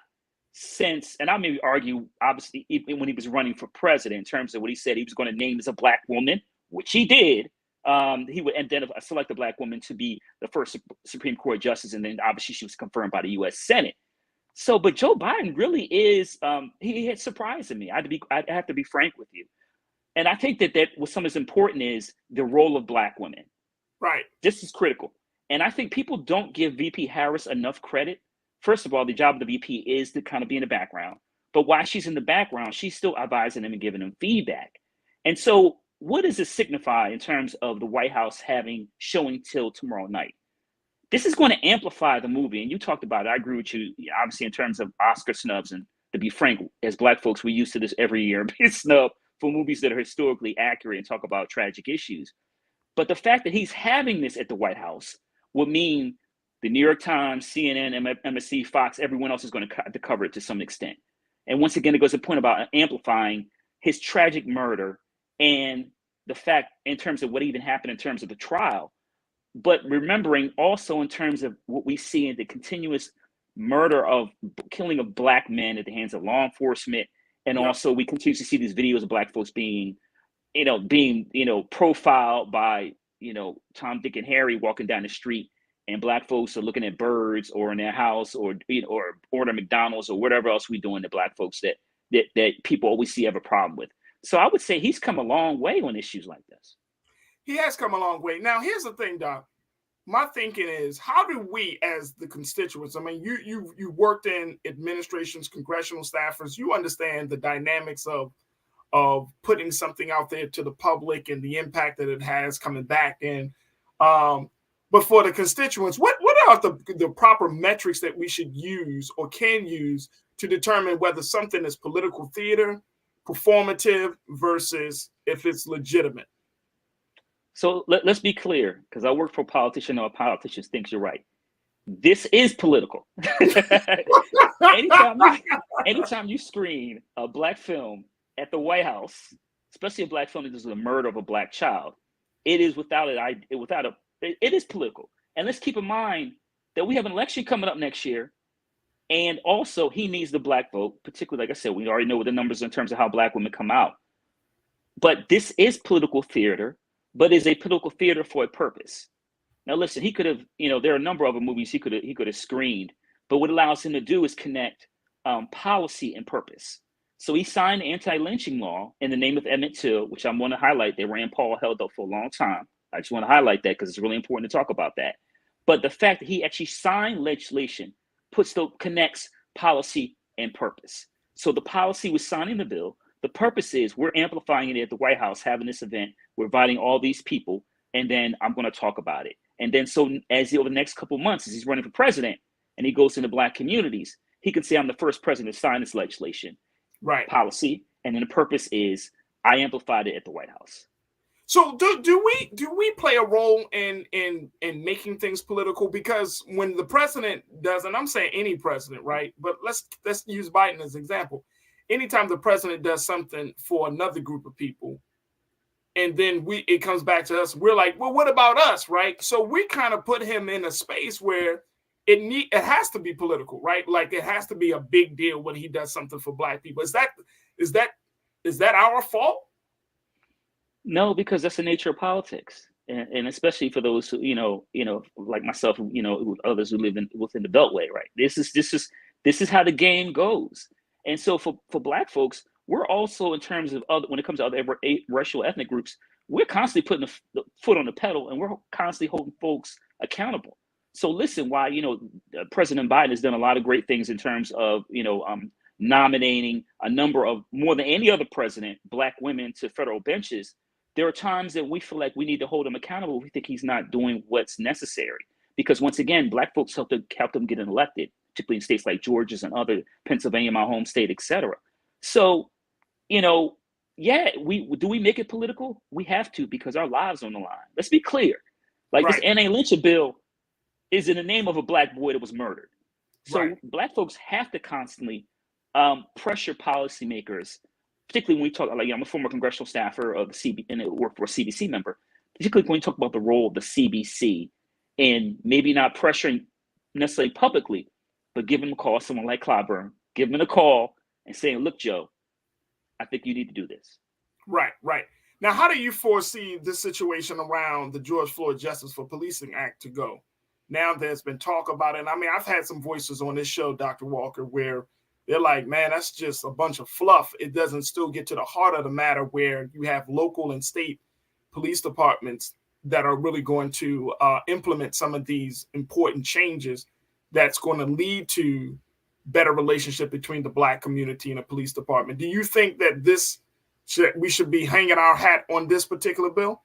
since, and I may argue, obviously, even when he was running for president, in terms of what he said he was going to name as a black woman, which he did. He would select a black woman to be the first Supreme Court justice, and then obviously she was confirmed by the U.S. Senate. So, but Joe Biden really is, he had surprised me. I have to be frank with you. And I think that what some is important is the role of black women. Right. This is critical. And I think people don't give VP Harris enough credit. First of all, the job of the VP is to kind of be in the background. But while she's in the background, she's still advising them and giving them feedback. And so what does this signify in terms of the White House showing Till tomorrow night? This is going to amplify the movie. And you talked about it. I agree with you, obviously, in terms of Oscar snubs. And to be frank, as black folks, we're used to this every year, being snubbed for movies that are historically accurate and talk about tragic issues. But the fact that he's having this at the White House would mean the New York Times, CNN, MSC, Fox, everyone else is going to cover it to some extent. And once again, it goes to the point about amplifying his tragic murder and the fact in terms of what even happened in terms of the trial, but remembering also in terms of what we see in the continuous killing of black men at the hands of law enforcement. And also we continue to see these videos of black folks being profiled by, Tom, Dick, and Harry walking down the street, and black folks are looking at birds or in their house or order McDonald's or whatever else we doing to black folks that people always have a problem with. So I would say he's come a long way on issues like this. He has come a long way. Now, here's the thing, Doc. My thinking is, how do we, as the constituents, I mean, you worked in administrations, congressional staffers, you understand the dynamics of putting something out there to the public and the impact that it has coming back in. But for the constituents, what are the proper metrics that we should use or can use to determine whether something is political theater, performative, versus if it's legitimate? So let's be clear, because I work for a politician, or a politician thinks you're right. This is political. Anytime you screen a black film at the White House, especially a black film that is the murder of a black child, it is it is political. And let's keep in mind that we have an election coming up next year. And also he needs the black vote, particularly, like I said, we already know what the numbers in terms of how black women come out. But this is political theater, but is a political theater for a purpose. Now, listen, he could have, there are a number of other movies he could have screened, but what allows him to do is connect policy and purpose. So he signed the anti-lynching law in the name of Emmett Till, which I'm going to highlight that Rand Paul held up for a long time. I just want to highlight that because it's really important to talk about that. But the fact that he actually signed legislation connects policy and purpose. So the policy was signing the bill. The purpose is we're amplifying it at the White House, having this event. We're inviting all these people, and then I'm going to talk about it. And then so over the next couple of months, as he's running for president and he goes into black communities, he can say, I'm the first president to sign this legislation, right? Policy. And then the purpose is I amplified it at the White House. So do we play a role in making things political? Because when the president does, and I'm saying any president, right? But let's use Biden as an example. Anytime the president does something for another group of people, and then it comes back to us, we're like, well, what about us, right? So we kind of put him in a space where it has to be political, right? Like it has to be a big deal when he does something for Black people. Is that our fault? No, because that's the nature of politics, and especially for those who like myself, others who live within the Beltway, right? This is how the game goes. And so for Black folks, we're also, in terms of when it comes to other racial ethnic groups, we're constantly putting the foot on the pedal, and we're constantly holding folks accountable. So listen, why President Biden has done a lot of great things in terms of nominating a number of, more than any other president, Black women to federal benches. There are times that we feel like we need to hold him accountable. We think he's not doing what's necessary, because once again, Black folks helped him get elected, particularly in states like Georgia's and other, Pennsylvania, my home state, etc. So, yeah, we make it political? We have to, because our lives are on the line. Let's be clear. Like this Anna Lynch bill is in the name of a Black boy that was murdered. So Black folks have to constantly pressure policymakers, particularly when we talk, like, I'm a former congressional staffer of the CB and work for a CBC member, particularly when we talk about the role of the CBC in maybe not pressuring necessarily publicly, but giving them a call, someone like Clyburn, giving them a call and saying, look, Joe, I think you need to do this. Right. Now, how do you foresee this situation around the George Floyd Justice for Policing Act to go? Now there's been talk about it. I mean, I've had some voices on this show, Dr. Walker, where they're like, man, that's just a bunch of fluff. It doesn't still get to the heart of the matter, where you have local and state police departments that are really going to implement some of these important changes that's going to lead to better relationship between the Black community and the police department. Do you think that we should be hanging our hat on this particular bill?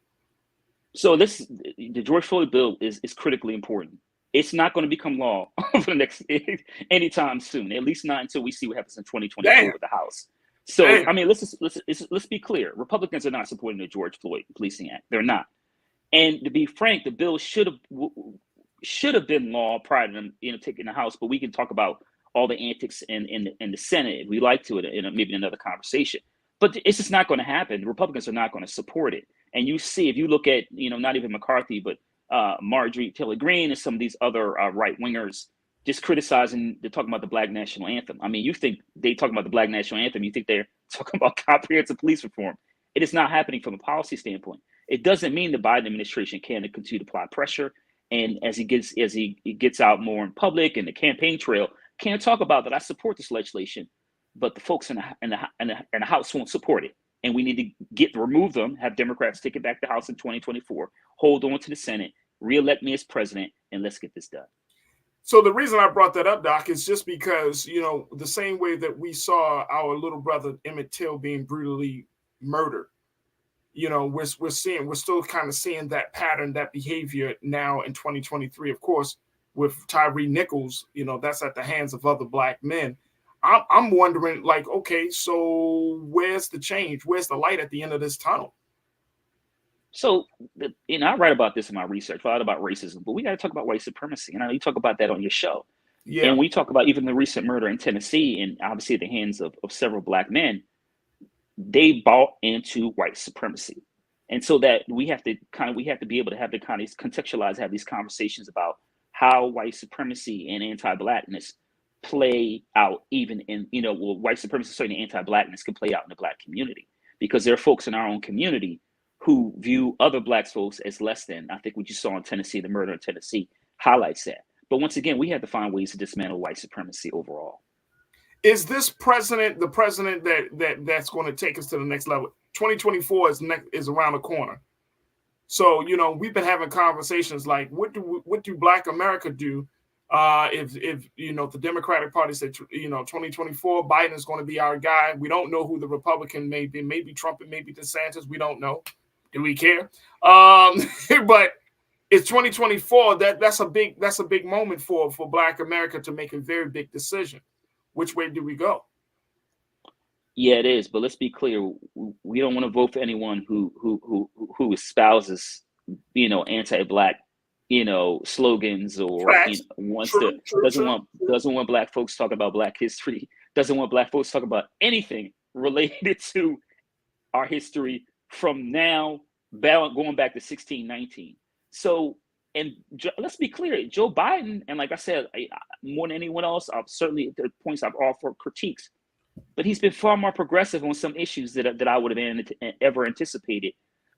So the George Floyd bill is critically important. It's not going to become law for the next anytime soon, at least not until we see what happens in 2024 with the House. So, I mean, let's be clear. Republicans are not supporting the George Floyd Policing Act. They're not. And to be frank, the bill should have been law prior to them taking the House. But we can talk about all the antics in the Senate if we like to, in maybe another conversation. But it's just not going to happen. The Republicans are not going to support it. And you see, if you look at, not even McCarthy, but Marjorie Taylor Greene and some of these other right wingers just criticizing, they're talking about the Black National Anthem. I mean, you think they talking about the Black National Anthem, you think they're talking about comprehensive police reform. It is not happening from a policy standpoint. It doesn't mean the Biden administration can't continue to apply pressure. And as he gets out more in public and the campaign trail, can't talk about that. I support this legislation, but the folks in the House won't support it. And we need to remove them, have Democrats take it back to the House in 2024, hold on to the Senate, reelect me as president, and let's get this done. So the reason I brought that up, Doc, is just because, the same way that we saw our little brother Emmett Till being brutally murdered, we're still kind of seeing that pattern, that behavior now in 2023, of course, with Tyree Nichols, that's at the hands of other Black men. I'm wondering, like, okay, so where's the change? Where's the light at the end of this tunnel? So, I write about this in my research, a lot about racism, but we got to talk about white supremacy. And I know you talk about that on your show. Yeah. And we talk about even the recent murder in Tennessee, and obviously at the hands of several Black men. They bought into white supremacy. And so that we have to be able to have contextualize, have these conversations about how white supremacy and anti-Blackness play out, even in, white supremacy, certainly anti-Blackness can play out in the Black community, because there are folks in our own community who view other Black folks as less than. I think what you saw in Tennessee, the murder in Tennessee, highlights that. But once again, we have to find ways to dismantle white supremacy overall. Is this president the president that's going to take us to the next level? 2024 is around the corner. So, we've been having conversations like, what do Black America do if the Democratic Party said, 2024, Biden is going to be our guy. We don't know who the Republican may be, maybe Trump and maybe DeSantis. We don't know. Do we care? But it's 2024. That's a big moment for Black America to make a very big decision. Which way do we go? Yeah, it is. But let's be clear. We don't want to vote for anyone who espouses, anti-Black, slogans, or doesn't want Black folks talking about Black history, doesn't want Black folks talking about anything related to our history from now, going back to 1619. So, And let's be clear, Joe Biden, and like I said, more than anyone else, certainly the points I've offered critiques, but he's been far more progressive on some issues that I would have ever anticipated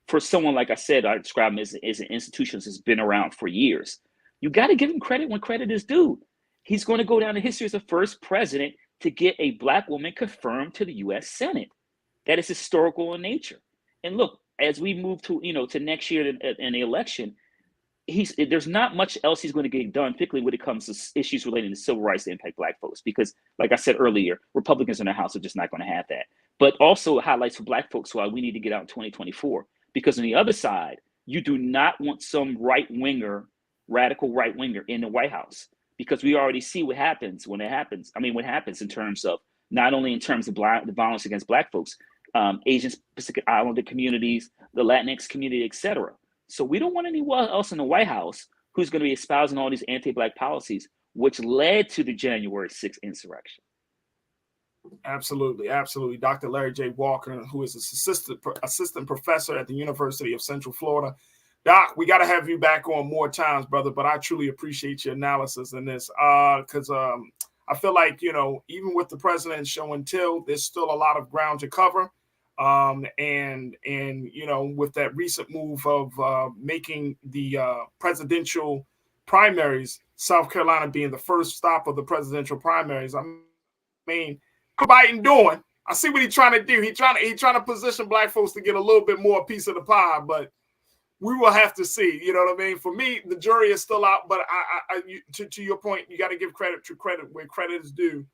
for someone, like I said, I describe him as an institution that's been around for years. You got to give him credit when credit is due. He's going to go down in history as the first president to get a Black woman confirmed to the U.S. Senate. That is historical in nature. And look, as we move to next year in the election, there's not much else he's going to get done, particularly when it comes to issues relating to civil rights that impact Black folks. Because, like I said earlier, Republicans in the House are just not going to have that. But also highlights for Black folks why we need to get out in 2024. Because on the other side, you do not want some radical right winger in the White House, because we already see what happens when it happens. I mean, what happens in terms of not only in terms of the violence against Black folks, Asian Pacific Islander communities, the Latinx community, etc. So we don't want anyone else in the White House who's going to be espousing all these anti-Black policies, which led to the January 6th insurrection. Absolutely, absolutely. Dr. Larry J. Walker, who is an assistant professor at the University of Central Florida. Doc, we got to have you back on more times, brother, but I truly appreciate your analysis in this because I feel like, even with the president showing till, there's still a lot of ground to cover. And with that recent move of making the presidential primaries, South Carolina being the first stop of the presidential primaries, I mean, what Biden doing? I see what he's trying to do. He's trying to position Black folks to get a little bit more piece of the pie, but we will have to see. You know what I mean? For me, the jury is still out, but to your point, you got to give credit where credit is due,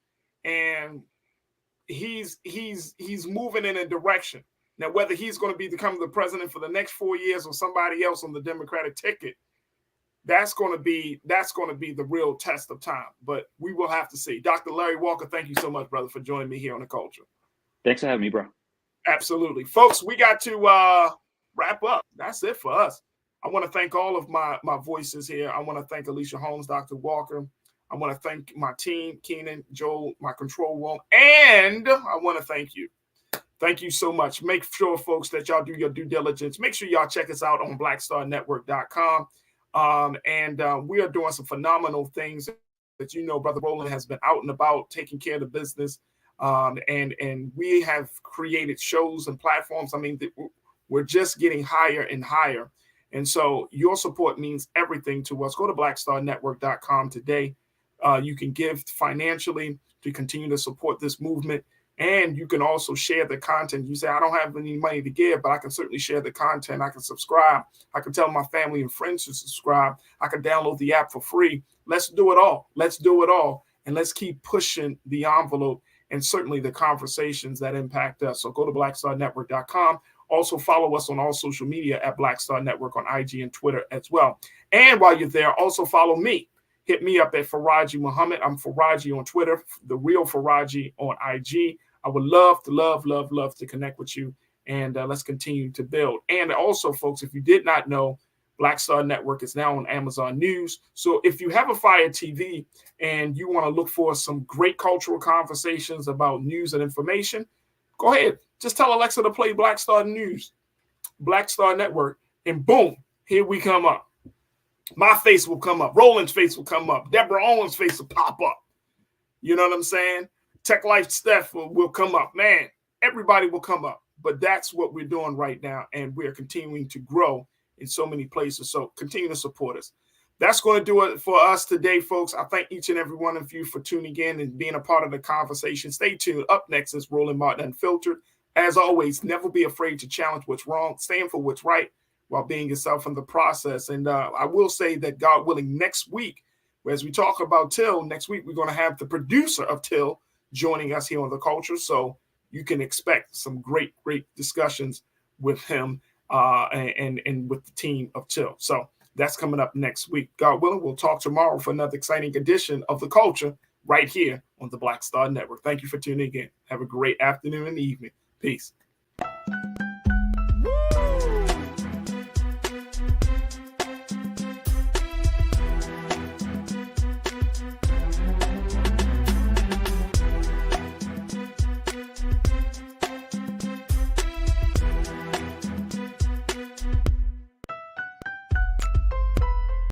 and he's moving in a direction. Now, whether he's going to become the president for the next 4 years or somebody else on the Democratic ticket, that's going to be the real test of time. But we will have to see. Dr. Larry Walker, thank you so much, brother, for joining me here on The Culture. Thanks for having me, bro. Absolutely. Folks, we got to wrap up. That's it for us. I want to thank all of my voices here. I want to thank Alicia Holmes, Dr. Walker. I want to thank my team, Keenan, Joel, my control room, and I want to thank you. Thank you so much. Make sure, folks, that y'all do your due diligence. Make sure y'all check us out on blackstarnetwork.com. We are doing some phenomenal things that, Brother Roland has been out and about taking care of the business. And we have created shows and platforms. I mean, we're just getting higher and higher. And so your support means everything to us. Go to blackstarnetwork.com today. You can give financially to continue to support this movement. And you can also share the content. You say, I don't have any money to give, but I can certainly share the content. I can subscribe. I can tell my family and friends to subscribe. I can download the app for free. Let's do it all. Let's do it all. And let's keep pushing the envelope and certainly the conversations that impact us. So go to blackstarnetwork.com. Also follow us on all social media at Black Star Network on IG and Twitter as well. And while you're there, also follow me. Hit me up at Farajii Muhammad. I'm Farajii on Twitter, the real Farajii on IG. I would love to connect with you, and let's continue to build. And also, folks, if you did not know, Black Star Network is now on Amazon News. So if you have a Fire TV and you want to look for some great cultural conversations about news and information, go ahead. Just tell Alexa to play Black Star News, Black Star Network, and boom, here we come up. My face will come up. Roland's face will come up. Deborah Owens' face will pop up. You know what I'm saying? Tech Life Steph will come up. Man, everybody will come up. But that's what we're doing right now, and we're continuing to grow in so many places. So continue to support us. That's going to do it for us today, folks. I thank each and every one of you for tuning in and being a part of the conversation. Stay tuned. Up next is Roland Martin Unfiltered. As always, never be afraid to challenge what's wrong. Stand for what's right while being yourself in the process. And I will say that, God willing, next week, as we talk about Till, next week we're going to have the producer of Till joining us here on The Culture. So you can expect some great discussions with him and with the team of Till. So that's coming up next week. God willing, we'll talk tomorrow for another exciting edition of The Culture right here on the Black Star Network. Thank you for tuning in. Have a great afternoon and evening. Peace.